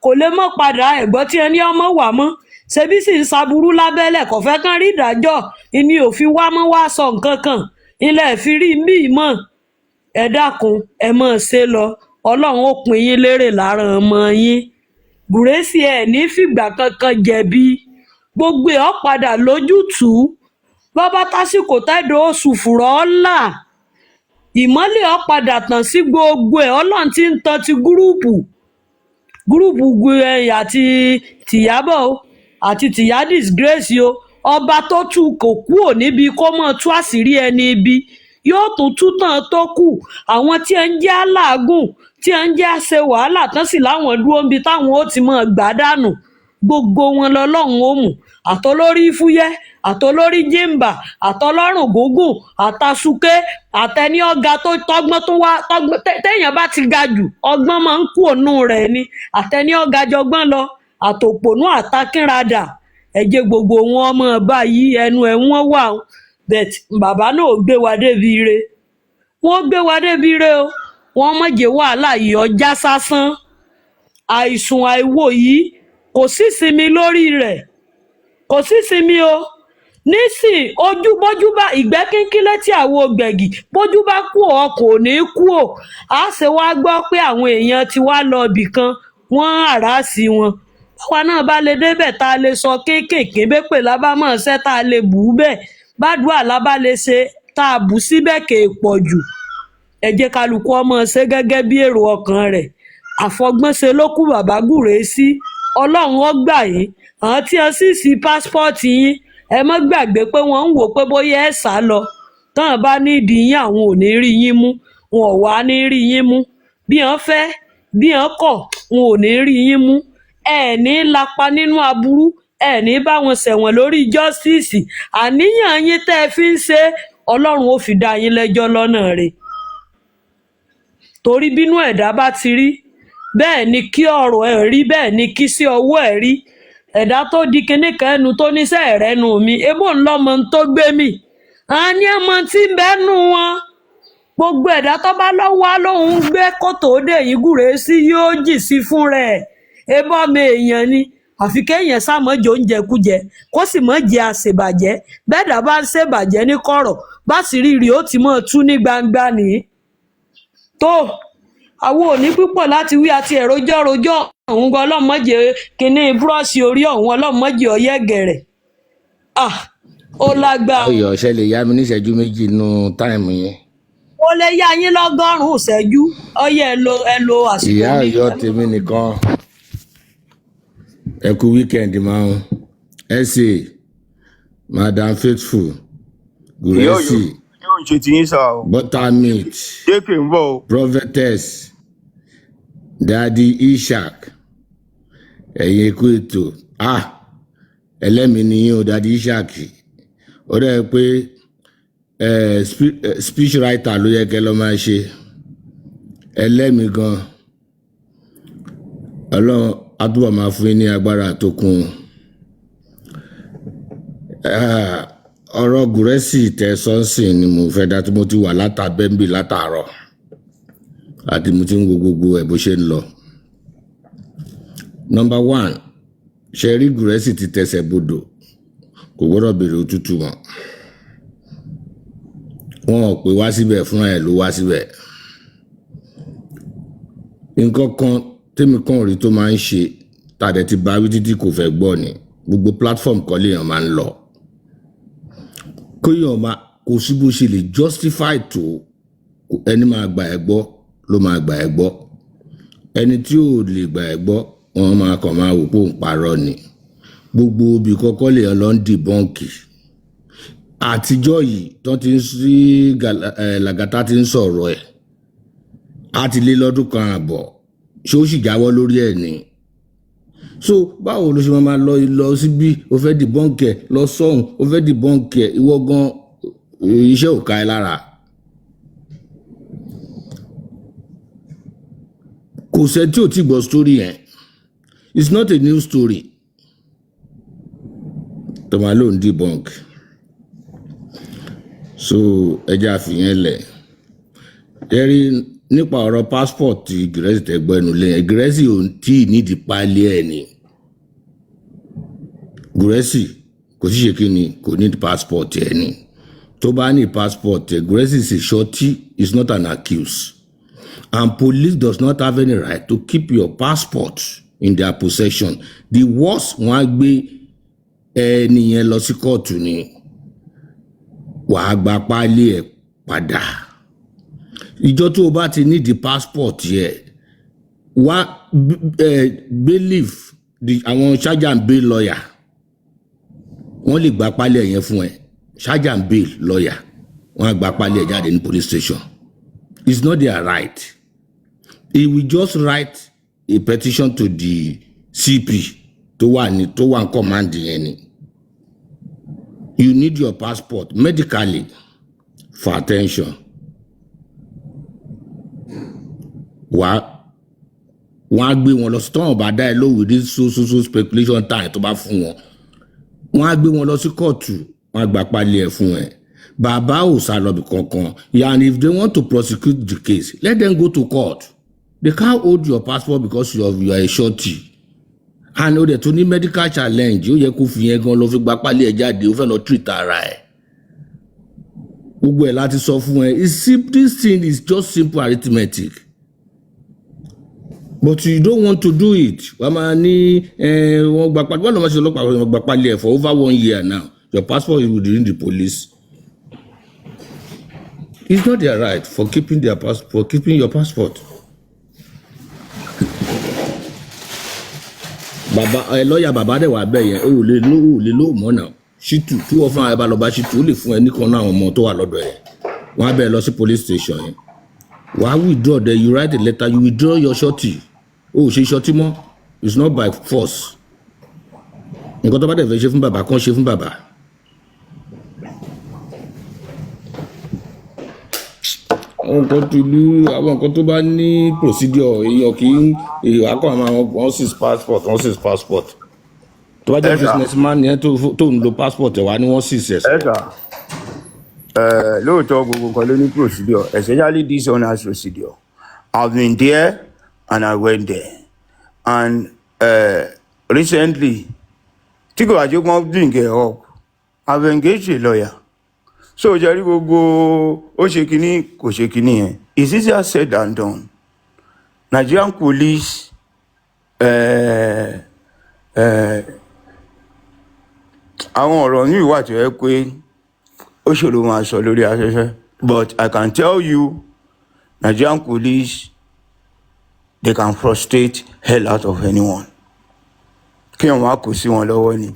kò lè mọ́ padà ẹ̀gbọ́n tí ẹni ọmọ wà mọ́ ṣebí sì ń ṣaburú lábẹ́lẹ̀ kò fẹ́ kán rí ìdájọ́ ìní òfin wá mọ́ wá sọ nǹkan kan ilẹ̀ fi rí mí mọ́ ẹ dákun ẹ mọ̀ ṣe lọ Ọlọ́run ó pín yín lérè lára ọmọ yín Gurexy ẹ̀ ní fìgbà kankan jẹ̀bi gbogbo ẹ̀ ọ́ padà lójútùú bàbá tásìkò tẹ́dọ̀ oṣù fùrọ̀ ọ́là ìmọ́lẹ̀ ọ́ padà tàn sí gbogbo ẹ̀ Ọlọ́run ti ń tan ti gúrúùpù àti tìyábọ̀ àti tìyá disgrace o ọba tó tù kò kúò níbi kó mọ̀ tú àṣírí ẹni ibi yóò tún tú tàn tó kù àwọn tí ẹ ń jẹ́ aláàgùn tí ẹ ń jẹ́ ṣe wàhálà tán sì láwọn dúró níbi táwọn ó ti mọ̀ gbà dànù gbogbo wọn lọ́lọ́run ó mú àtọlórí fúyẹ́ àtọlórí jìmbà àtọlọ́rùn gúngùn àtàsúké àtẹni ọ̀gá tó tọ́gbọ́n tó wá téèyàn bá ti ga jù ọgbọ́n máa ń kú ònú rẹ̀ ni àtẹni ọ̀gá jọgbọ́n lọ àtòpònú àtakínradà ẹ̀jẹ̀ gbogbo wọn ọmọ báyìí ẹnu ẹ̀ wọ́n wà bẹ́ẹ̀ bàbá náà gbé wa débi ire wọ́n gbé wa débi re o wọ́n má jẹ́ wàhálà yìí ọjà sásán àìsùn àìwò yìí kò sí sinmi lórí rẹ̀ kò sí sinmi o nísìn ojú bójú bá ìgbẹ́ kínkín létí àwo gbẹ̀gì bójú bá kú ọ kò ní kú o a ṣe wá gbọ́ pé àwọn èèyàn ti wá lọ ibì kan wọ́n àràásì wọn báwa náà bá lè débẹ̀ tá a lè sọ kéékèèké bépè lábámọ̀ ṣẹ́ tá a lè bù ú bẹ́ẹ̀ bádùá lábá lè ṣe tá a bù síbẹ̀ kè é pọ̀ jù ẹ jẹ́ kálukú ọmọ ṣe gẹ́gẹ́ bí èrò ọkàn rẹ̀ àfọgbọ́nṣe ló kù bàbá Gurexy ọlọ́run ó gbà yín àwọn tí wọ́n sì sí pásítọ̀tì yín ẹ má gbàgbé pé wọ́n ń wò pé bóyá ẹ sá lọ táwọn bá nídìí yín àwọn ò ní rí yín mú wọn ò wá ní rí yín mú bí wọ́n fẹ́ bí wọ́n kọ̀ wọn ò ní rí yín mú ẹ ní lapa nínú aburú ẹ ní bá wọn ṣẹ̀wọ̀n lórí jọ́síìsì àníyàn yín tẹ́ ẹ fi ń ṣe ọlọ́run ó fi dá yín lẹ́jọ́ lọ́nà rẹ̀ torí bínú ẹ̀dá bá ti rí bẹ́ẹ̀ ni kí ọ̀rọ̀ ẹ̀ rí bẹ́ẹ̀ ni kí sí ọwọ́ ẹ̀ rí ẹ̀dá tó di kinní kan ẹnu tó níṣẹ́ ẹ̀rẹ́nu mi ebó ńlọmọ tó gbé mi àní ọmọ tí ń bẹ́nu wọn gbogbo ẹ̀dá tó bá lọ́wọ́ lóhùn gbé kòtò dé yìí Gurexy yóò jì sí fún rẹ̀ ebó ọmọ èèyàn ni àfi kéèyàn sàmọ́jọ oúnjẹ kújẹ kó sì mọ́ jẹ àṣebàjẹ́ bẹ́ẹ̀dá bá ń ṣèbàjẹ́ ní kọ̀rọ̀ bá sì rí ó ti mọ́ tú ní gbangba nìyí tó àwọn òní púpọ̀ láti wí àti ẹ̀rọjọ́ ọ̀hún gan ọlọ́mọdé kínní búrọ́ọ̀ṣì orí ọ̀hún ọlọ́mọdé ọ̀yẹ́gẹ̀rẹ̀ ó lágbára. ọyọ ṣe lè yá mi níṣẹ́jú méjì nínú táìmù yẹn. ó lè yá yín lọ́gọ́rùn-ún ìṣẹ́jú ọyẹ ẹ lo àsìkò mi. ìyá Ọ̀yọ́ tèmi nìkan ẹ kú wíkẹ́ndì máa ń ẹ ṣe Madam Faithful Gurexy yóò ṣe ti yín sá o. Buttermeat dékè ń bọ̀ o. Prophetess Daddy Ishak ẹ̀yin ikú ètò ẹlẹ́mìí nìyẹn o Daddy Ishak ó dẹ́ pé speech writer ló yẹ kẹ́ lọ́ máa ṣe ẹlẹ́mìí gan ọlọ́run àtúbọ̀ máa fún yín ní agbára tó kún ọ̀rọ̀ Gurexy tẹ sọ́nsìn ni mo fẹ́ dá tí mo ti wà látàbẹ́ńbì látàárọ̀ àti mo ti ń wo gbogbo ẹ̀ bó ṣe ń lọ. Number 1 ṣe rí Gurexy ti tẹsẹ̀ bodò kò gbọ́dọ̀ béèrè òtútù mọ́ wọn ò pè wá síbẹ̀ fúnra ẹ̀ ló wá síbẹ̀ nǹkan kan tèmi kan rí tó máa ń ṣe tàdé ti bá wí títí kò fẹ́ gbọ́ ni gbogbo platform kan léèyàn máa ń lọ kóyàn máa kò sí bó ṣe lè justify tó ẹni máa gbà ẹ́ gbọ́ ló máa gbà ẹ́ gbọ́ ẹni tí ò lè gbà ẹ́ gbọ́ wọn máa kàn máa wò pé òun parọ́ ni gbogbo obì kọ́kọ́ lèèyàn lọ ń dìbọ́ǹkì àtijọ́ yìí tó ti ń sí làgàtà ti ń sọ̀rọ̀ ẹ̀ á ti lé lọ́dún kan àbọ̀ ṣé ó sì jáwọ́ lórí ẹ̀ ni so báwo ló ṣe máa lọ síbí o fẹ́ dìbọ́ǹkì ẹ̀ lọ sọ́hùn o fẹ́ dìbọ́ǹkì ẹ̀ ìwọ gan iṣẹ́ ò ká ẹ lára kò sẹ́ tí ò tí gbọ́ story yẹn it's not a new story tọ́mọ ló ń debunk so ẹjẹ́ àfihàn lẹ̀ ẹ̀rí nípa ọ̀rọ̀ passport tí Gurexy tẹ́gbọ́ ẹnu lẹ́yìn Gurexy ò tí ì nídìí pálí ẹ̀ ni Gurexy kò sí ṣe kí ni kò ní passport ẹ̀ ni tó bá ní passport ẹ̀ Gurexy is a sortie is not an accused and police does not have any right to keep your passport in their possession the worst wọ́n á gbé ẹni yẹn lọ sí kóòtù ni wàá gba páálí ẹ̀ padà ìjọ tó o bá ti ní the passport yẹ wá bailiff àwọn charge and bail lawyer wọ́n lè gba páálí ẹ̀ yẹn fún ẹ charge and bail lawyer wọ́n á gba páálí ẹ̀ jáde ní police station it's not their right he will just write a petition to the CP tó wà ní command yẹn ni you need your passport medically for attention wọ́n á gbé wọn lọ sí tọ́wọ́n bá dá ẹ lówó ní so speculation time tó bá fún wọn wọ́n á gbé wọn lọ sí kóòtù wọ́n á gba pálí ẹ̀ fún ẹ Baba ò sá lọ bí kankan. Yeah, and if they want to prosecute the case, let them go to court. They can't hold your passport because you are a shorty. And ó dẹ̀ tó ní medical challenge, ó yẹ kó fi yẹn gan lọ fi gba pálí ẹ̀ jáde, ó fẹ́ lọ treat ara ẹ̀. Gbogbo ẹ̀ láti sọ fún ẹ. This thing is just simple arithmetic. But you don't want to do it. Wọ́n máa ní wọ́n gba pálí. Wọ́n lọ́ máa ṣe ọlọ́pàá wọ́n gba pálí ẹ̀ for over 1 year now. Your passport is within the police. It's not their right for keeping their passport, for keeping your passport. Baba lawyer baba dẹ̀ wà bẹ́ẹ̀ yẹn ó lè ló mọ́ náà. Ṣítù tí wọ́n fún àyẹ̀bá lọ́ba ṣítù ó lè fún ẹ nìkan náà àwọn ọmọ tó wà lọ́dọ̀ ẹ̀. Wọ́n á bẹ̀rẹ̀ lọ sí police station yẹn. Wàá withdraw there, you write a letter, you withdraw your shorty. Ó ṣe shorty mọ́, it's not by force. Nǹkan tó bá dẹ̀ fẹ́ ṣe fún bàbá kan ṣe fún bàbá. Àwọn nǹkan tó bá ní procedure èèyàn kì í akọ àwọn wọ́n seize passport. Tó bá jẹ́ businessman yẹn tó ń lo passport ẹ̀ wá ní wọ́n seize ẹ̀. Lóòótọ́ gbogbo nǹkan ló ní procedure, especially this honors procedure. I've been there and I went there. And recently, tí kò wájú kan bring it up, I've engaged a lawyer. So jẹ́rí gbogbo ó ṣe kínní kò ṣe kínní yẹn. It's easier said than done. Nigerian police àwọn ọ̀rọ̀ ní ìwà tó yẹ pé ó ṣòro máa sọ lórí afẹ́fẹ́. But I can tell you, Nigerian police, they can frustrate hell out of anyone. Kí wọ́n wá kó sí wọn lọ́wọ́ ni.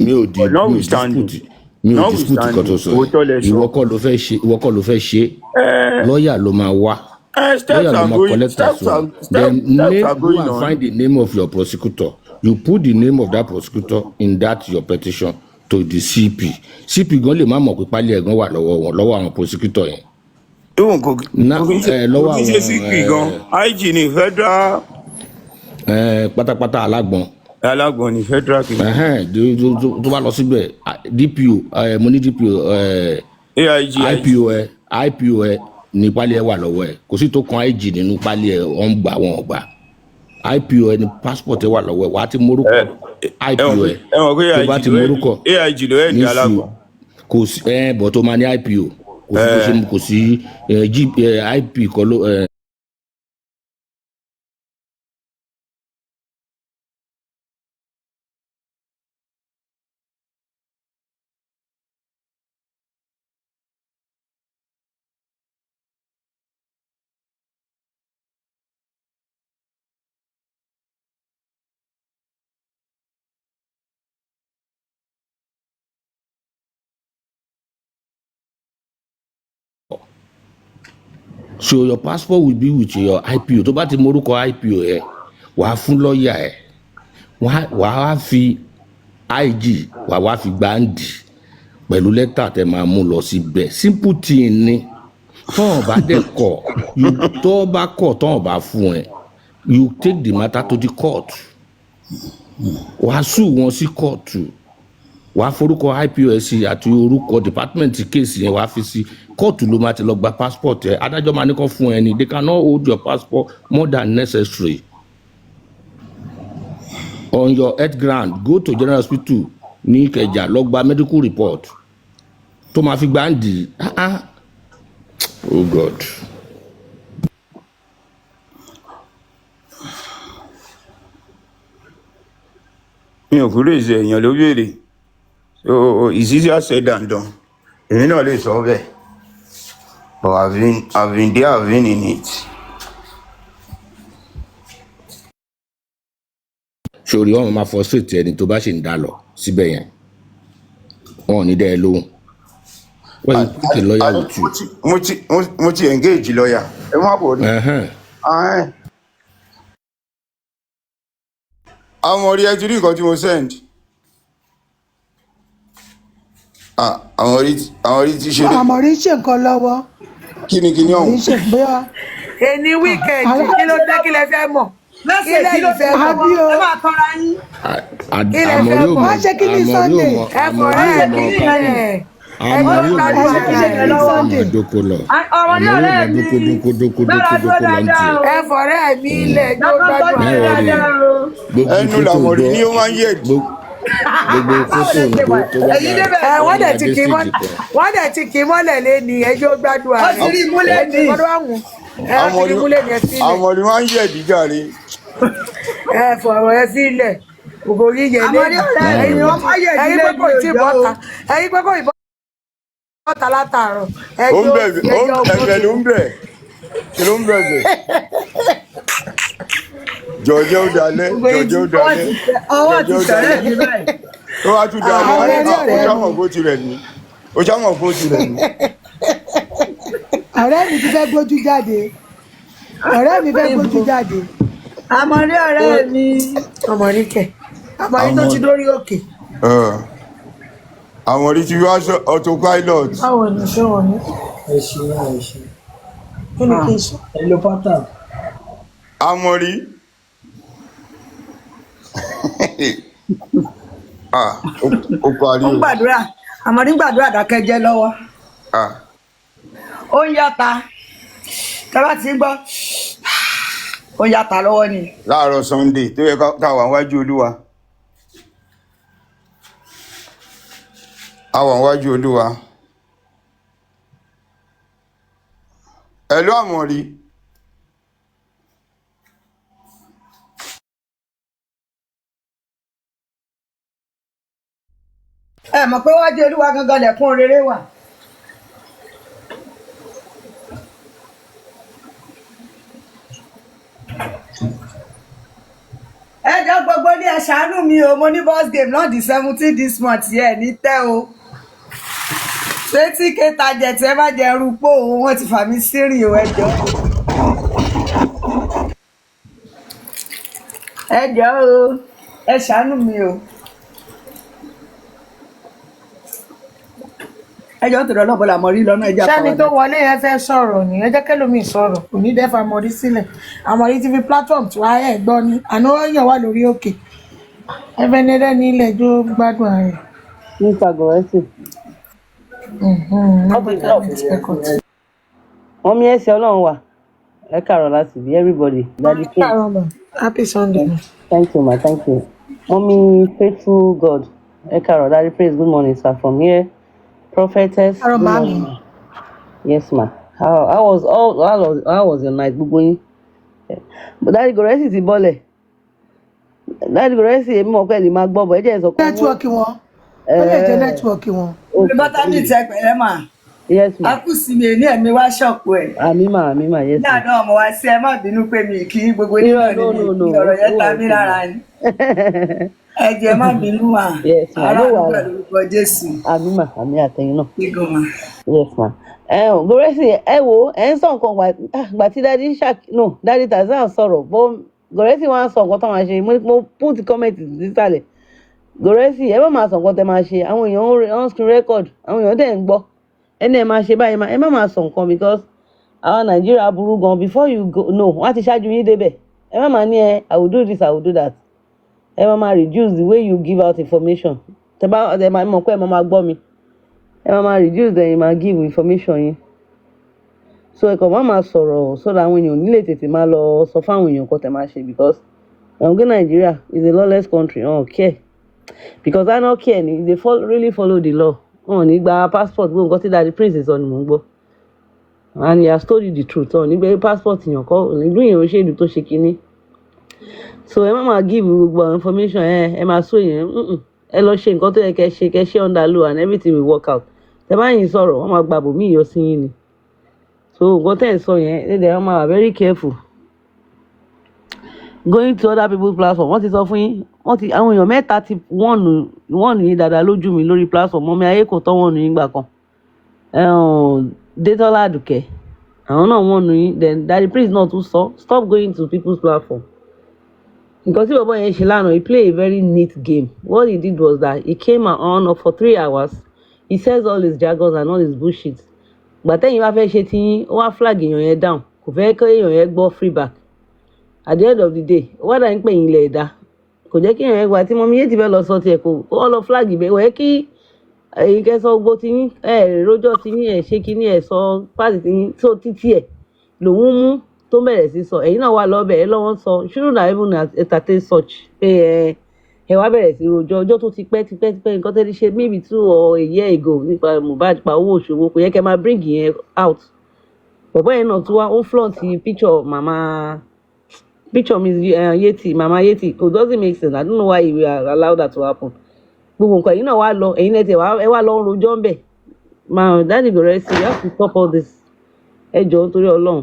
Mi ò dispute kan tó sọ ìwọ kọ́ ló fẹ́ ṣe lọ́ọ̀yà ló máa wá lọ́ọ̀yà ló máa collect as well. Then go and find the name of your prosecutor. You put the name of that prosecutor in that your petition to the CP gan lè má mọ̀ pé pálí ẹ̀gán wà lọ́wọ́ àwọn prosecutor yẹn. Lọ́wọ́ àwọn CP gan IG ní federal. Pátápátá alágbọ̀n ní federal kìí. tó bá lọ síbẹ̀ DPO mo ní DPO IPO ẹ ní pálí ẹ wà lọ́wọ́ ẹ kò sí tó kan IG nínú pálí ẹ wọ́n gbà wọ́n gbà IPO ẹ ní passport ẹ wà lọ́wọ́ ẹ wà á ti morúkọ IPO ẹ tó bá ti morúkọ AIG ló ẹ̀ ní alágbọ̀n. Kò sí bọ̀ tó máa ní IPO kò sí IP kọ́ ló. So your passport will be with your IPO. Tó bá ti morúkọ IPO ẹ wàá fún lọ́ọ̀yà ẹ wàá fi IG wàá fi gbáǹdì pẹ̀lú lẹ́tà tẹ máa mú lọ síbẹ̀. Simple thing ni tọ́ọ̀ bá dẹ̀ kọ̀ tọ́ọ̀ bá kọ̀ tọ́ọ̀ bá fún ẹ you take the matter to the court. Wàá sùn wọn sí kóòtù wàá forúkọ IPOS àti orúkọ department case yẹn wàá fi sí kóòtù ló máa ti lọ gba passport ẹ adájọ́ máa ní kàn fún ẹ ní they cannot hold your passport more than necessary. On your health ground go to general hospital ní Ìkẹjà lọ gba medical report tó máa fi gbáǹdì oh God. Mi ò kúrò ìṣe èèyàn ló béèrè. So it's easier said than done. Èmi náà lè sọ bẹ́ẹ̀. But I've been there, I've been in it. Sori wọn máa frustrate ẹni tó bá ṣe ń dá lọ síbẹ̀ yẹn. Wọn ò ní dẹ́ ẹ lóhùn. When you put a lawyer with you. Mo ti engage lawyer. Ẹ má bọ̀ ní. Àwọn orí ẹ ti rí nǹkan tí mo send. Àwọn orí ti ṣe. Àmọ̀rí ṣe nǹkan lọ́wọ́. Kí ni ọ̀hún? Àmọ̀rí ṣe bóyá. Èní wíkẹ̀ndì kí ló dé kí lẹ fẹ́ mọ̀? Lọ́sẹ̀ kí ló fẹ́ mọ̀? Ẹ máa tọ́ra yín. Má ṣe kí ni Sunday. Ẹ fọ̀ ẹ́ kí ni yẹn. àmọ̀rí ò bá gbádùn ẹ̀yin dóko ara kìí ẹ̀ dóko Big kó lọ́wọ́ máa Sunday. dóko lọ ọmọdé àmọ̀rí ò bá ọ̀rẹ́ mi dóko dóko dóko gbára dóko dúró dóko lọ ń dáadáa tiẹ̀. o Ẹ fọ̀rẹ́ mi ilẹ̀ ẹjọ́ lọ́kàn gbádùn tọ́jú má ẹ̀ ara wọrí ẹ̀. dáadáa o. gbogbo ẹnu ikú tó làmọ̀rí gbọ́ ní ó máa ń yẹ̀dí. gbogbo ikú báwo tó lè ń ṣe gbọ́ wà tó bá ẹ̀yin débẹ̀ máa Wọ́n dẹ̀ dé ti kì í stage mọ́ kan wọ́n dẹ̀ ti kì í mọ́lẹ̀ lé ní ẹjọ́ gbádùn ó ara ti ẹ̀. rí múlẹ̀ Ẹni ní kọ́ ló wà wù. Ẹ á ti rí múlẹ̀ ní ẹ sílẹ̀. àmọ̀rí máa ń yẹ̀dí jàre. Ẹ fọ̀rọ̀ ẹ sílẹ̀. Gbogbo yíyẹ àmọ́dé lẹ́nu. ọ̀rẹ́ má mi wọrí wọ́n má yẹ̀ Ẹyin ìdílé pé mi kò ò tí ì jọ o. bọ́ta. Ẹyin pé kò ì bọ́ta látàárọ̀. ó ń Ẹjọ́ bẹ̀bẹ̀ ẹjọ́ ẹ̀bẹ̀ ló ń bẹ̀ kí ló ń bẹ̀bẹ̀. jọ̀jẹ́ ó dalẹ̀ gbogbo yìí jọ̀jẹ́ ó dalẹ̀ ọwọ́ ti jọ̀jẹ́ ó tẹ̀rẹ́ dalẹ̀ mi báyìí. tó wá tún dalẹ̀ Àwọn ẹni ó ọ̀rẹ́ ṣàmọ̀ mi. bó tirẹ̀ ní ó ṣàmọ̀ bó tirẹ̀ ní. ọ̀rẹ́ mi ti fẹ́ gbójú jáde. Ọ̀rẹ́ mi fẹ́ gbójú jáde. àmọ́dé ọ̀rẹ́ mi Ọmọrí kẹ̀. Ọmọrí tó ti dórí òkè. àmọ̀rí ti wá autopilot. Báwo ni ṣé wọ́n ní? ẹ ṣe ẹ ṣe Kí ni kí n sọ? ẹ lo pátá àmọ̀rí ó parí ó ń o. gbàdúrà àmọ́dé ń gbàdúrà dákẹ́jẹ́ lọ́wọ́ Ah, ó ń yàtà tẹ́lá ti ń gbọ́ ó ń yàtà lọ́wọ́ ni. láàárọ̀ Sunday tó yẹ ká wà wájú olúwa. a wà wájú olúwa. ẹ ló àmọ̀rí. ẹ mọ̀ pé wájú olúwa gangan lẹ̀kún rere wà. ẹ jọ gbogbo ní ẹ ṣàánú mi o mo ní boss game náà di 17 this month yẹ ní tẹ́ o twenty k target ẹ má jẹ rúpò o wọ́n ti fà mí sírìn o ẹ jọ o ẹ ṣàánú mi o. ẹjọ́ tó lọ́bọ̀ là mọ̀ rí lọ́nà ẹja Ṣẹ́ni tó wọlé yẹn fẹ́ sọ̀rọ̀ ni ẹ jẹ́ kẹ́lòmíì sọ̀rọ̀ kò ní dẹ́fà Àmọ̀rí sílẹ̀. Àmọ̀rí ti fi platform tí wàá ẹ̀ gbọ́ ni àná yàn wá lórí òkè. Ẹfẹ́ ní ẹlẹ́ni ilẹ̀ jó gbádùn ara rẹ̀. Mr. Gurexy. Wọ́n mi ẹsẹ̀ ọlọ́run wà. Ẹ kàrọ̀ láti bí everybody. Daddy Faith. Happy Sunday. Thank you, ma. Thank you. Mommy Faithful God. Ẹ kàrọ̀ Daddy Praise. Good morning, sir. From here, Prophetess. Hello, Good mommy. morning. Yes, ma. How was your night? Gbogbo yín. But Daddy Gurexy ti bọ́lẹ̀. Daddy Gurexy èmi mọ̀ pé lè máa gbọ́ bọ̀ ẹ jẹ́ ìsọkún. Nẹ́tíwọ̀kì wọn. Ó lè jẹ́ nẹ́tíwọ̀kì wọn. ní bọ́tà ní ìtẹ́ pẹ̀lẹ́ mà Yes, ma. á kù sí mi ní ẹ̀mí wá ṣọ̀pù ẹ̀ Àmì mà, yes, ma. dáadáa ọmọ wa sí ẹ má bínú pé mi kì í gbogbo nígbà No, nínú no. ọ̀rọ̀ yẹn ta mí lára ni ẹ jẹ́ má bínú mà Yes, ma. ará No àdúgbò worry. lórúkọ Jésù Àmì àtẹ̀yìn náà. gbígbó mà. Yes, ma. Gurexy ẹ wo ẹ ń sọ nǹkan gbà tí dádì Tazan sọ̀rọ̀ bó Gurexy wá ń sọ nǹkan tó máa ṣe mo put comment sísàlẹ̀ Gurexy ẹ má máa sọ nǹkan tẹ máa ṣe àwọn èèyàn on screen record àwọn èèyàn dẹ̀ ń gbọ́ ẹni ẹ máa ṣe báyìí ẹ má máa sọ nǹkan because àwọn Nàìjíríà burú gan before you go no wọ́n á ti ṣáájú yín débẹ̀ ẹ má máa ní I will do this I will do that ẹ má máa reduce the way you give out information tẹ máa mọ̀ pé ẹ máa gbọ́ mi ẹ máa reduce then you máa give information yín so ẹ kàn máa sọ̀rọ̀ sọ́dọ̀ àwọn èèyàn nílé tètè máa lọ sọ fáwọn èèyàn kan tẹ̀ máa ṣe because ẹ̀wọ̀n Nigeria is a lawless country wọn care because I no care ni they really follow the law wọn ò ní gba passport gbogbo nǹkan tí Daddy Prince sọ ni mò ń gbọ́ and he has told you the truth wọn ò ní gbé passport yàn kọ́ ìlú yẹn ò ṣe ìlú tó ṣe kinní so ẹ má máa give gbogbo àwọn information ẹ máa sọ yẹn ẹ lọ ṣe nǹkan tó yẹ kẹ́ ṣe under law and everything will work out tẹ bá yín sọ̀rọ̀ wọ́n máa gba bòmí ìyọ sí yín ni so nǹkan tẹ́ ẹ̀ sọ yẹn lédè wọ́n máa wà very careful going to other people's platform wọ́n ti sọ fún yín àwọn èèyàn mẹ́ta ti wọ́n yín dáadáa lójú mi lórí platform mọ́mí ayé kò tọ́ wọ́n nù yín gbà kan Détọ́lá Àdùkẹ́ àwọn náà wọ́n nù yín then Daddy Prince náà tún sọ stop going to people's platform nǹkan tí bàbá yẹn ṣe lánàá he play a very neat game what he did was that he came on for 3 hours he says all his jargons and all his bullshit gbàtẹ́yìn bá fẹ́ ṣe tí ó wá flag èèyàn yẹn down kò fẹ́ kí èèyàn yẹn gbọ́ free back at the end of the day wọ́n dà ń pè yín lẹ̀ dá kò jẹ́ kí èèyàn yẹn gba tí mọ́mí yé ti fẹ́ lọ sọ tiẹ̀ kó ó lọ flag ibẹ̀ wẹ́ kí ẹ̀yin kẹ́ sọ gbogbo ti yín rojọ́ ti yín ẹ̀ ṣe kíní ẹ̀ sọ pàtì ti yín tó títí ẹ̀ lòun mú tó bẹ̀rẹ̀ sí sọ ẹ̀yin náà wà lọ́bẹ̀ ẹ̀ lọ́wọ́ sọ shouldn't have even entertain such pé ẹ wá bẹ̀rẹ̀ sí rojọ́ ọjọ́ tó ti pẹ́ nǹkan tẹ́lẹ̀ ṣe maybe 2 or a year ago nípa Mohbad pa owó òṣòwò kò yẹ kẹ́ máa bring yẹn out bọ̀bọ́ yẹn náà tún wá ó flaunt picture Miss Yeti mama Yeti it doesn't make sense I don't know why you allow that to happen gbogbo nǹkan ẹ̀yin náà wá lọ ẹ̀yin náà ẹ wá lọ ń rojọ́ ń bẹ̀ máa dáàdì Gurexy you have to stop all this ẹ jọ̀ọ́ nítorí Ọlọ́run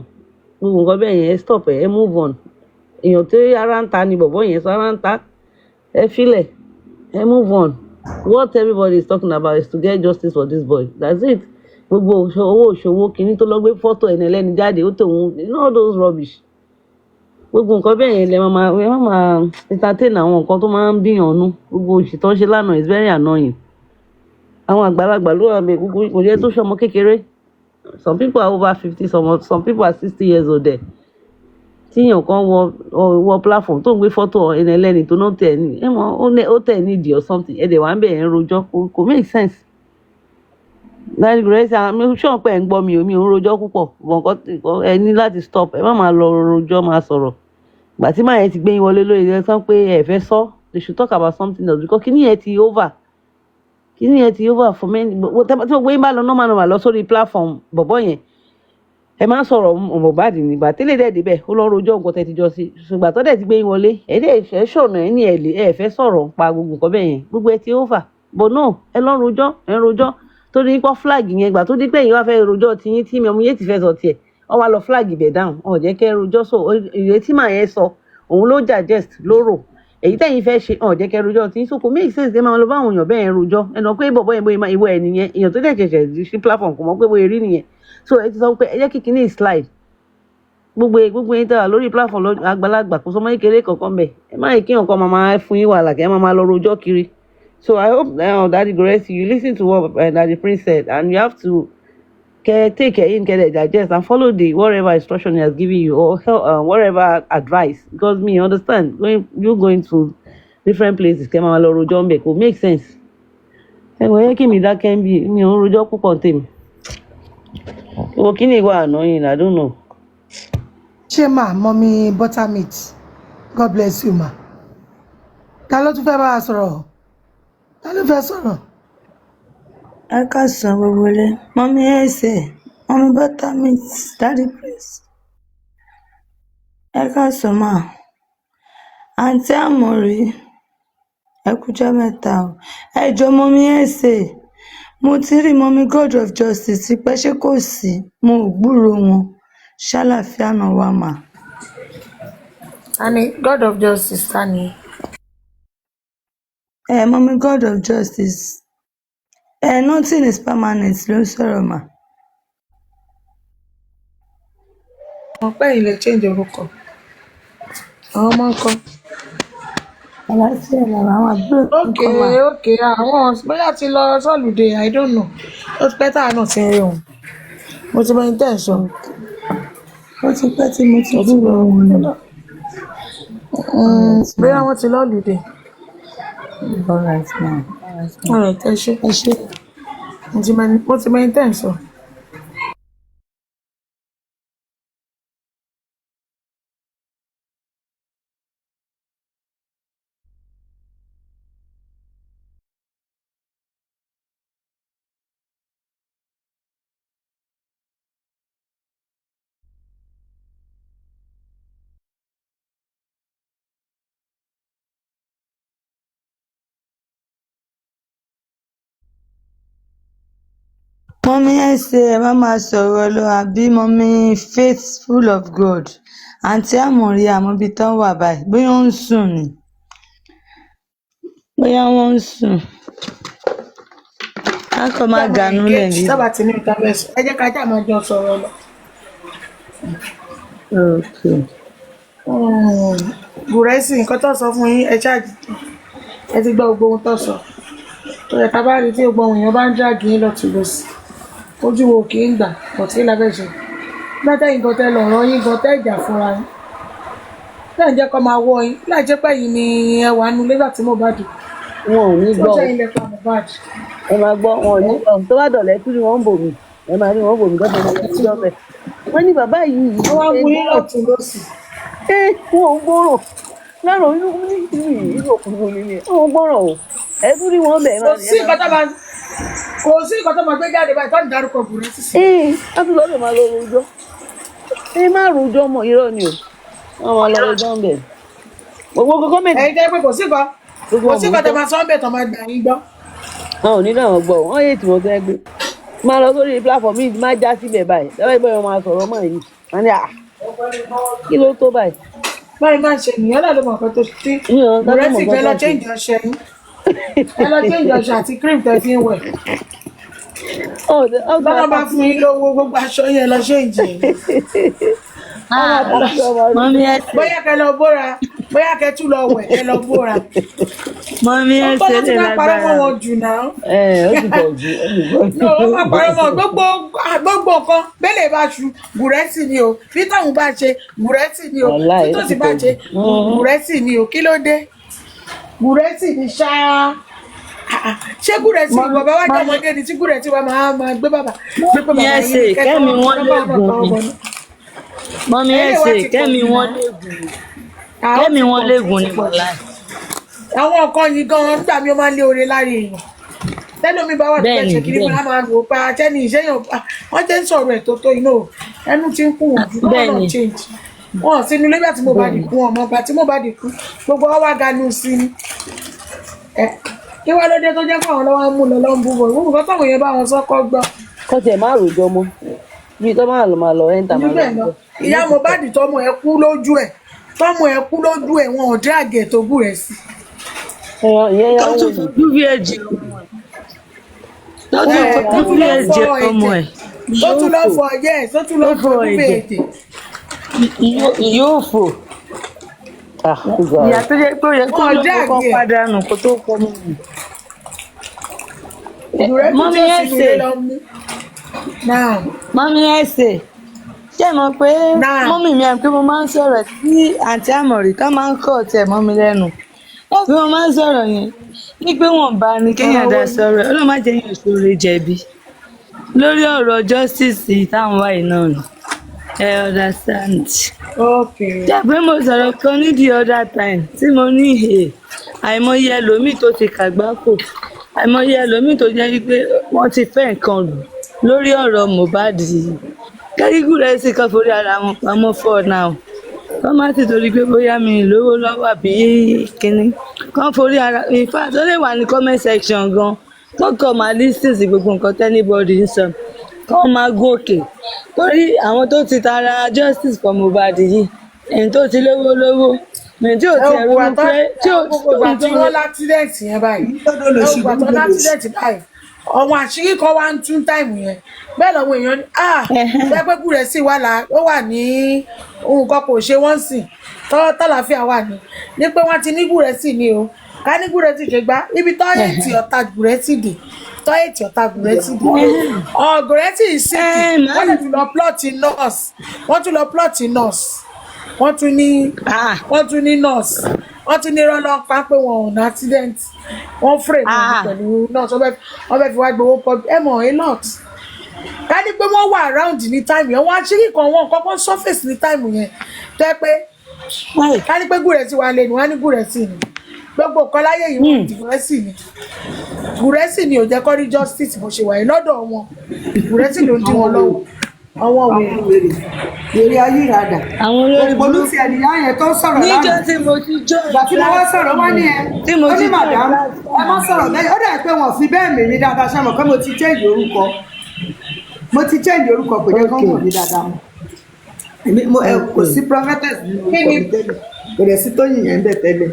gbogbo nǹkan bẹ́ẹ̀ yẹn ẹ stop ẹ move on èèyàn tí ara ń ta ni bọ̀bọ́ yẹn sọ ara ń ta ẹ filẹ̀ ẹ move on what everybody is talking about is to get justice for this boy that's it gbogbo owó òṣòwò kìíní tó lọ gbé fọ́tò ẹni ẹlẹ́ni jáde ó tòun you know all those rubbish gbogbo nǹkan bẹ́ẹ̀ yẹn lẹ máa entertain àwọn nǹkan tó máa ń bíyàn nú gbogbo òṣì tó ń ṣe lánàá is very annoying àwọn àgbàlagbà ló wà bẹ́ẹ̀ gbogbo kò yẹ tó ṣọmọ kékeré some people are over 50 some people are 60 years old there tíyàn kan wọ platform tó ń gbé fọ́tò ẹni ẹlẹ́ni tó náà tẹ̀ ní ẹ mọ̀ ó tẹ̀ ní ìdí or something ẹ̀dẹ̀ wà ń bẹ̀ ẹ̀ ń rojọ́ kò make sense láti Gurexy mi ṣọ́n pẹ̀ ń gbọ́ mi ò ń rojọ́ púpọ̀ bọ̀ǹkan ẹ ní láti stop ẹ má máa lọ rojọ́ máa sọ̀rọ̀ gbà tí màá yẹn ti gbé yín wọlé lórí ẹ sọ pé ẹ fẹ́ sọ they should talk about something else because kíní yẹn ti over for many tí gbogbo yín bá lọ normal lọ sórí platform bọ̀bọ̀ yẹn ẹ máa ń sọ̀rọ̀ Mohbad nígbà tẹ́lẹ̀ dẹ̀ débẹ̀ ó lọ rojọ́ nǹkan tẹ́ ti jọ sí ṣùgbọ́n tó dẹ̀ ti gbé yín wọlé ẹ dẹ̀ fẹ́ ṣọ̀nà ẹ ní ẹ fẹ́ sọ̀rọ̀ pa gbogbo nǹkan bẹ́ẹ̀ yẹn gbogbo ẹ ti over but no ẹ lọ rojọ́ tó ní pọ́ flag yẹn gbà tó dé pé èyí wá fẹ́ rojọ́ ti yín tí mi ọmọ yẹn ti fẹ́ sọ tiẹ̀ ọ wá lọ flag ibẹ̀ down ọ̀ jẹ́ kẹ́ rojọ́ sọ ìrètí màá yẹn sọ òun ló digest lóró èyí tẹ́yìn fẹ́ ṣe ọ̀ jẹ́ kẹ́ rojọ́ tí so kò make sense ẹ máa lọ bá àwọn èèyàn bẹ́ẹ̀ rojọ́ ẹnà pé bọ̀bọ̀ yẹn bóyá ìwọ ẹ̀ nìyẹn èèyàn tó dẹ̀ ṣẹ̀ṣẹ̀ sí platform kò mọ̀ pé bóyá rí nìyẹn so ẹ ti sọ pé ẹ jẹ́ kí kinní slide gbogbo yín tẹ́wà lórí platform àgbàlagbà kò sọmọ kékeré kankan bẹ̀ ẹ má yẹ kí nǹkan máa fún yín wàhálà kẹ́ ẹ máa lọ rojọ́ kiri so I hope Daddy Gurexy you listen to what Daddy Prince said and you have to take it in, get it, digest and follow the whatever instruction he has given you or whatever advice because me understand you going to different places kẹ́ máa lọ rojọ́ ń bẹ̀ kò make sense ẹ wọ yẹ kí mi dákẹ́ ń bí mi ò ń rojọ́ púpọ̀ tèmi owó kí ni ìwà annoying I don't know. ṣé màá mọ́mí buttermeat God bless you ma ta ló tún fẹ́ bá a sọ̀rọ̀ ta ló fẹ́ sọ̀rọ̀. ẹ káàsán gbogbo ilé mọ́mí ẹ̀sẹ̀ mọ́mí buttermeat Daddy Prince ẹ káàsán mà àǹtí àmọ̀rí ẹ kújọ́ mẹ́ta o ẹ jọ mọ́mí ẹ̀sẹ̀ mo ti rí mọ́mí God of Justice tipẹ́ ṣé kò sí mo ò gbúrò wọn ṣàlàáfíà náà wà mà. Ani God of Justice ta ni. Mọ́mí God of Justice nothing is permanent ló ń sọ̀rọ̀ mà. mo pẹ́ ilé change orúkọ àwọn ọmọ nǹkan. àlàáfíà làwọn àwọn àbúrò tó ń kọ́ mà. ok àwọn bóyá ti lọ sọ́lùdé I don't know ó ti pẹ́ táà náà ti ń rí wọn mo ti mọ ní tẹ́ ẹ̀ sọ. ó ti pẹ́ tí mo ti dúró wọn nù. bóyá wọ́n ti lọ́lùdé. all right now. ẹ ṣe mo ti mọ ní tẹ́ ẹ̀ sọ. mọ́mí ẹ̀sẹ̀ ẹ má máa sọ̀rọ̀ lọ àbí mọ́mí faithful of God àǹtí àmọ̀rí àmọ́bí tán wà báyìí bóyá ó ń sùn ni bóyá wọ́n ń sùn á kọ́ máa gànú lẹ̀ ní. sábà tí ní ìta bẹ́ẹ̀ sọ ẹ jẹ́ ká jà máa jọ sọ̀rọ̀ lọ. Gurexy nǹkan tó sọ fún yín ẹ ṣáàjì ẹ ti gbọ́ gbogbo ohun tó sọ tó yẹ ká bá rí tí gbogbo ohun èèyàn bá ń jáàgì yín lọ́tún lọ́sì ojú wo kì í gbà ọ̀tí lábẹ́sẹ̀ mẹ́tẹ́ yìí gan tẹ́ lọ̀rọ̀ yín gan tẹ́ ìjà fúnra yín tẹ́ ń jẹ́ kó máa wọ́ yín láì jẹ́ pé yìí ni ẹ wà nínú lẹ́gbà tí mo bá dùn wọn ò ní tó gbọ́ jẹ́ o. ilẹ̀ pa Mohbad. Ẹ máa gbọ́ wọn ò ní gbọ́. Tó bá dọ̀lẹ́ tún ni wọ́n ń bò mí. Ẹ máa rí wọn bò mí tó máa lọ rojọ́ bẹ̀. Wọ́n ní bàbá yìí Wọ́n wá ṣe mú yín gbọ́rọ̀. lọ́tún lọ́sì. Wọn ò gbọ́rọ̀. Láàárọ̀ inú ní ìlú òkùnkùn mi ni. Wọn ò gbọ́rọ̀ o. Ẹ tún rí wọn bẹ̀ Kò sí nǹkan tó máa gbé jáde báyìí tó ń darúkọ Gurexy sí. a tún lọ́dọ̀ máa lọ rojọ́. Má rojọ́ mọ̀ irọ́ ni o. Wọ́n máa lọ rojọ́ ń bẹ̀. Gbogbo gọ́ọ̀mẹ̀ntì. Ẹ̀yin tẹ́ pé kò sí nǹkan tó máa sọ ń bẹ̀ tó máa gbà yín gbọ́. Wọn ò ní náà gbọ́ wọn yé tí wọ́n fẹ́ gbé. Máa lọ sórí platform yìí máa já síbẹ̀ báyìí. Lọ́wọ́ ìbọn yẹn máa sọ̀rọ̀ mọ́ yìí. Wọ́n ní kí ló tó báyìí. Báyìí máa ń ṣe nìyẹn náà ló mọ̀ nǹkan tó ṣe. Gurexy fẹ́ lọ change ọṣẹ yín. Ẹ lọ change ọṣẹ àti cream tẹ́ fi ń wẹ̀. Bọ́lá bá fún yín lówó gbogbo aṣọ yẹn lọ change yẹn. Mọ́mí ẹ ṣe. Bóyá kẹ lọ bóra, bóyá kẹ tún lọ wẹ̀ kẹ lọ bóra. Mọ́mí ẹ ṣe lè Bọ́lá ti máa parọ́ mọ́ lágbára. wọn jù náà. Ó ti pọ̀ jù. No, ó máa parọ́ mọ́ gbogbo nǹkan bẹ́lẹ̀ bá ṣu Gurexy ni o, bí táwọn bá ṣe Gurexy ni o, Wàláhì, tí tó sì bá ṣe Gurexy ni o, kí ló dé? Gurexy ni ṣáá. Ṣé Gurexy ni bàbá wa jẹ́ ọmọdé ni tí Gurexy wa máa gbé bàbá gbé pé bàbá Yes, yín Kẹ́mi wọ́n lè gùn mí. Mọ́mí ẹ ṣe Kẹ́mi wọ́n lè gùn mí. Kẹ́mi wọ́n lè gùn ní wàláì. Àwọn nǹkan yìí gan-an nígbà mi ó máa ń lé oore lára èèyàn. Tẹ́lómi bá wà tó fẹ́ ṣe kiri máa máa wò pa tẹ́ni ìṣẹ́yàn wọ́n jẹ́ ń sọ̀rọ̀ ẹ̀ tó tó iná ẹnu tí ń kú wọn jù kọ́ náà change. Wọ́n sínú lébà tí mo bá dì kú ọmọ ọgbà tí mo bá dì kú gbogbo wa wá ganu sí ni. Kí wá ló dé tó jẹ́ fún àwọn lọ́wọ́ mú lọ lọ́n bú bọ̀ ìwúrú kọ́ táwọn èèyàn bá wọn sọ́kọ́ gbọ́. Kọ́ tiẹ̀ má rojọ́ mọ́. Bí tó máa lọ ẹ́ńtà máa lọ rojọ́. Ìyá Mohbad tọmọ ẹ kú lójú ẹ wọn ò drag ẹ tó Gurexy. Ìyẹn yà Tó wò tún ní. fojú bí ẹ̀jẹ̀ ọmọ ẹ̀. Tó tún fojú bí ẹ̀jẹ̀ ọmọ ẹ̀. Tó tún lọ fọ yes, tó tún lọ fọ bíbèèdè. Yóò fò. Ìyá tó jẹ́ pé ó yẹ kó Wọ́n ló drag kọ́kọ́ ẹ̀. pàdánù kó tó pọ̀ mọ́ mi. Mọ́mí ẹ ṣe. Mọ́mí ẹ ṣe. Ṣé mo pé mọ́mí mi àti pé mo máa ń sọ̀rọ̀ sí àǹtí Àmọ̀rí ká máa ń kọ́ ọ̀tẹ̀ mọ́ mi lẹ́nu. Ó fi mo máa ń sọ̀rọ̀ yẹn ní pé wọ́n bá ní kéèyàn dá sọ̀rọ̀ ẹ̀ ọlọ́run má jẹ́ yín ìṣòro jẹ̀bi. Lórí ọ̀rọ̀ justice táwọn wáyé náà ni. Ẹ understand. Jẹ́ pé mo sọ̀rọ̀ kan ní the other time tí mo ní àìmọye ẹlòmíì tó ti kàgbákò. Àìmọye ẹlòmíì tó jẹ́ wípé wọ́n ti fẹ́ nǹkan lù lórí ọ̀rọ̀ Mohbad yìí. Kẹ́rí Gurexy kan forí ara wọn pamọ́ for now. Wọ́n má ti torí pé bóyá mi lówó lọ́wọ́ àbí kínní. Kán forí ara in fact ó lè wà ní comment section gan. Kọ́kọ́ máa listen sí gbogbo nǹkan tẹ́nibọ́dì ń sọ. Kán máa gòkè. Torí àwọn tó ti tara justice for Mohbad yìí. Ẹni tó ti lówó. Ẹni tí ò ti ẹ̀rọ mi pé tí ò gbogbo ìgbà tí wọ́n láksidẹ̀ntì yẹn báyìí ìgbà tó láksidẹ̀ntì báyìí ọ̀wọ́n àṣírí kan wá ń tún táìmù yẹn bẹ́ẹ̀ lọ́wọ́ èèyàn ní bẹ́ẹ̀ pé Gurexy ó wà ní nǹkan kò ṣe wọ́n sìn tọ́láfíà wà ní pé wọ́n ti ní Gurexy ni o ká ní Gurexy ṣe gbá ibi tọ́yẹ̀tì ọ̀tá Gurexy dè Gurexy ìsìnkì wọ́n lè tún lọ plọ́ọ̀tì nọ́ọ̀sì wọ́n tún ní nurse wọ́n tún ní rọ́lọ́pàá pé wọn ò ní accident wọ́n frame wọn pẹ̀lú nurse wọ́n fẹ́ fi wá gbowó pọ̀ ẹ mọ̀ a lot ká ní pé wọ́n wà around ní time yẹn wọ́n àṣírí kan wọ́n kọ́kọ́ surface ní time yẹn tẹ́ pé ká ní pé Gurexy wà lẹ́nu wọ́n á ní Gurexy ni gbogbo nǹkan láyé yìí wọ́n ti Gurexy ni ò jẹ́ kó rí justice bó ṣe wà yìí lọ́dọ̀ wọn Gurexy ló ń dí wọn lọ́wọ́ àwọn wèrè ayírada olú ti ẹnìyá yẹn tó sọ̀rọ̀ lánàá níjọ́ tí mo ti jọ ìgbà tí mo wá sọ̀rọ̀ wọ́n ní ó ní madam ẹ má sọ̀rọ̀ bẹ́ẹ̀ ó dẹ̀ pé wọ́n fi bẹ́ẹ̀ mì mí dáadáa ṣe mọ̀ pé mo ti change orúkọ kò jẹ́ kó mọ̀ mí dáadáa mọ́ kò sí prophetess nínú orúkọ mi tẹ́lẹ̀ kò dẹ̀ sí Tóyìn yẹn bẹ́ẹ̀ tẹ́lẹ̀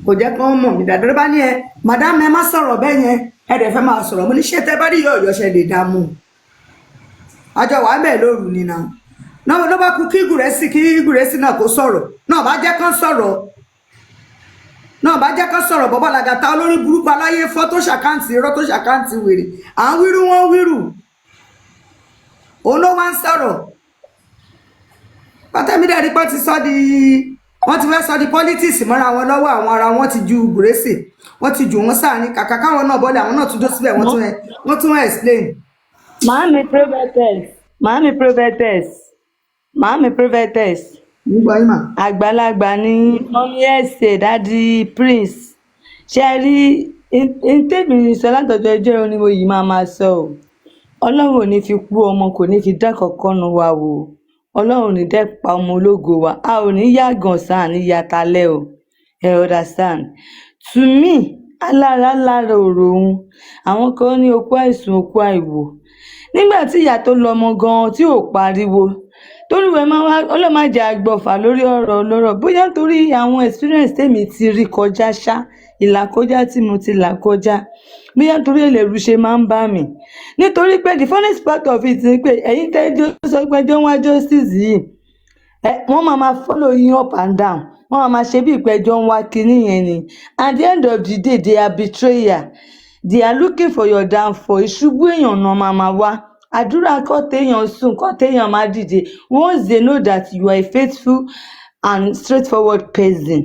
kò jẹ́ kó mọ̀ mí dáadáa bá ní madam ẹ má sọ̀rọ̀ bẹ́ẹ̀ yẹn ẹ dẹ̀ fẹ́ máa sọ̀rọ̀ mo ní ṣé tẹ́ bá rí yọ̀ọ̀yọ̀ ṣe lè dá mú àjọ wà bẹ́ẹ̀ lóru ni náà ló bá kú kí Gurexy náà kó sọ̀rọ̀ náà bá jẹ́ kán sọ̀rọ̀ bọ́bá làgàtà olórí burúkú aláyé fọ́ tó ṣàkáǹtì irọ́ tó ṣàkáǹtì wèrè à ń wíru wọn wíru òun ló wá ń sọ̀rọ̀ pátẹ́mídẹ́ rí pé wọ́n ti fẹ́ sọ di politics mọ́ra wọn lọ́wọ́ àwọn ara wọn ti ju Gurexy wọ́n ti jù wọ́n sáàrin kàkà káwọn náà bọ́lẹ̀ àwọn náà tún dó síbẹ̀ wọ́n tún explain. Màámi prophetess, màámi prophetess, màámi prophetess. Nígbà yìí mà. Àgbàlagbà ni mọ́mí ẹ̀sẹ̀ dádì prince. Ṣé ẹ rí ntẹ́mi sọ látọ̀jọ́ ẹjọ́ ìrún ni mo yìí máa sọ o. Ọlọ́run ò ní fi kú ọmọ kò ní fi dá kankan nu wa wò. Ọlọ́run ò ní dẹ́ pa ọmọ ológo wa. A ò ní yàgàn sáà ní yatalẹ́ o. You understand? To me, alára lára ọ̀rọ̀ òun. Àwọn kan ní okú àìsùn okú àìwò. Nígbà tí ìyá tó lọ́mọ gan-an tí ò pariwo toríwẹ̀ máa wá ọlọ́màjà àgbọ̀fà lórí ọ̀rọ̀ ọlọ́rọ̀ bóyá torí àwọn experience tèmi ti rí kọjá ṣá ìlàkọjá tí mo ti là kọjá bóyá torí ẹlẹ́rù ṣe máa ń bá mi nítorí pé the funniest part of it ni pé ẹ̀yin tẹ́jọ́ sọ pé ẹjọ́ ń wá justice yìí wọ́n máa follow yín up and down wọ́n máa ṣe bí ìpẹ́jọ́ ń wá kinní yẹn ni at the end of the day they are betrayer they are looking for your downfall ìṣubú èèyàn náà máa wá àdúrà kọ́ téèyàn sùn kọ́ téèyàn máa dìde once they know that you are a faithful and straightforward person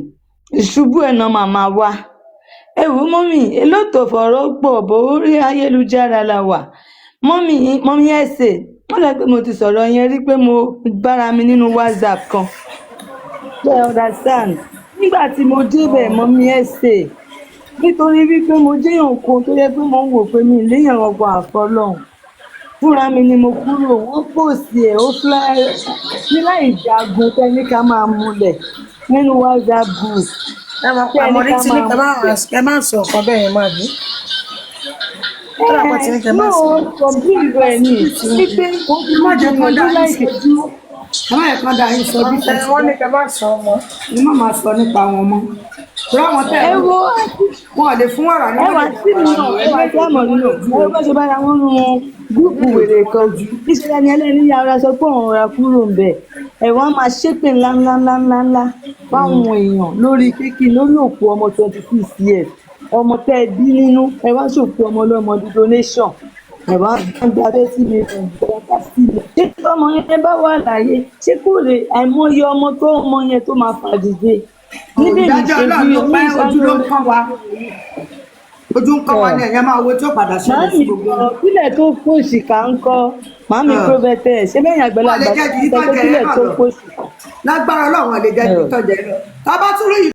ìṣubú ẹ̀ náà máa wá ẹ wò mọ́mì elóòtò fọ̀rọ̀ pọ̀ bó orí ayélujára la wà mọ́mì ẹ̀sẹ̀ wọ́n lẹ́ pé mo ti sọ̀rọ̀ yẹn rí pé mo bára mi nínú WhatsApp kan ṣe understand nígbà tí mo débẹ̀ mọ́mì ẹ̀sẹ̀ nítorí wípé mo jẹ́yàn kan tó yẹ pé mo ń wò pé mi léèyàn ọgbọ̀n àfọlọ́hún fúnra mi ni mo kúrò wọ́n pòsì ẹ̀ ó fly ní láì jagun tẹ́ni ká máa múlẹ̀ nínú WhatsApp group àmọ̀rí tí ní ẹ máa sọ ọ̀kan bẹ́ẹ̀ yẹn máa bí. no complete ẹ̀ ní pípé má jẹ́ kán dá yín sọ́jú má jẹ́ kán dá yín sọ́jú fún wọn ní kẹ́ bá sọ ọmọ ní má máa sọ nípa wọn mọ́ ráwọn tẹ ẹ wo wọn lè fún wàrà ní ẹwà tí mi náà ẹgbẹ́ tí a mọ̀ nínú ẹgbẹ́ bá ṣe bára wọn nù gúúpù wèrè kan níṣẹ́ ni ẹlẹ́ni yàrá sọ pé òun ra kúrò ń bẹ̀ ẹ̀wọ̀n máa ṣépè ńláńláńláńlá fáwọn èèyàn lórí kékeré lórí òkú ọmọ 26 years ọmọ tẹ́ ẹ bí nínú ẹ wá ṣòkú ọmọ ọlọ́mọ di donation ẹ̀wọ̀n àgbà bẹ́ẹ̀ sí mi ìjọba sílẹ̀ ṣé kí ọmọ yẹn bá wà láàyè ṣé kò lè àìmọye ọmọ tó ọmọ yẹn tó máa fàdìde ìdájọ́ Ọlọ́run ló pẹ́ ojú ló ń kán wa ojú ń kán wa ní ẹ̀yẹ́ máa wo tí ó padà ṣẹlẹ̀ sí gbogbo. kílẹ̀ tó pòṣì ká ń kọ́ màámi prophetess ṣé bẹ́ẹ̀ yàn àgbẹ̀lagbà tó kílẹ̀ tó pòṣì. lágbára Ọlọ́run lè jẹ́ ibi tọ́jà ẹ lọ tá a bá tún rí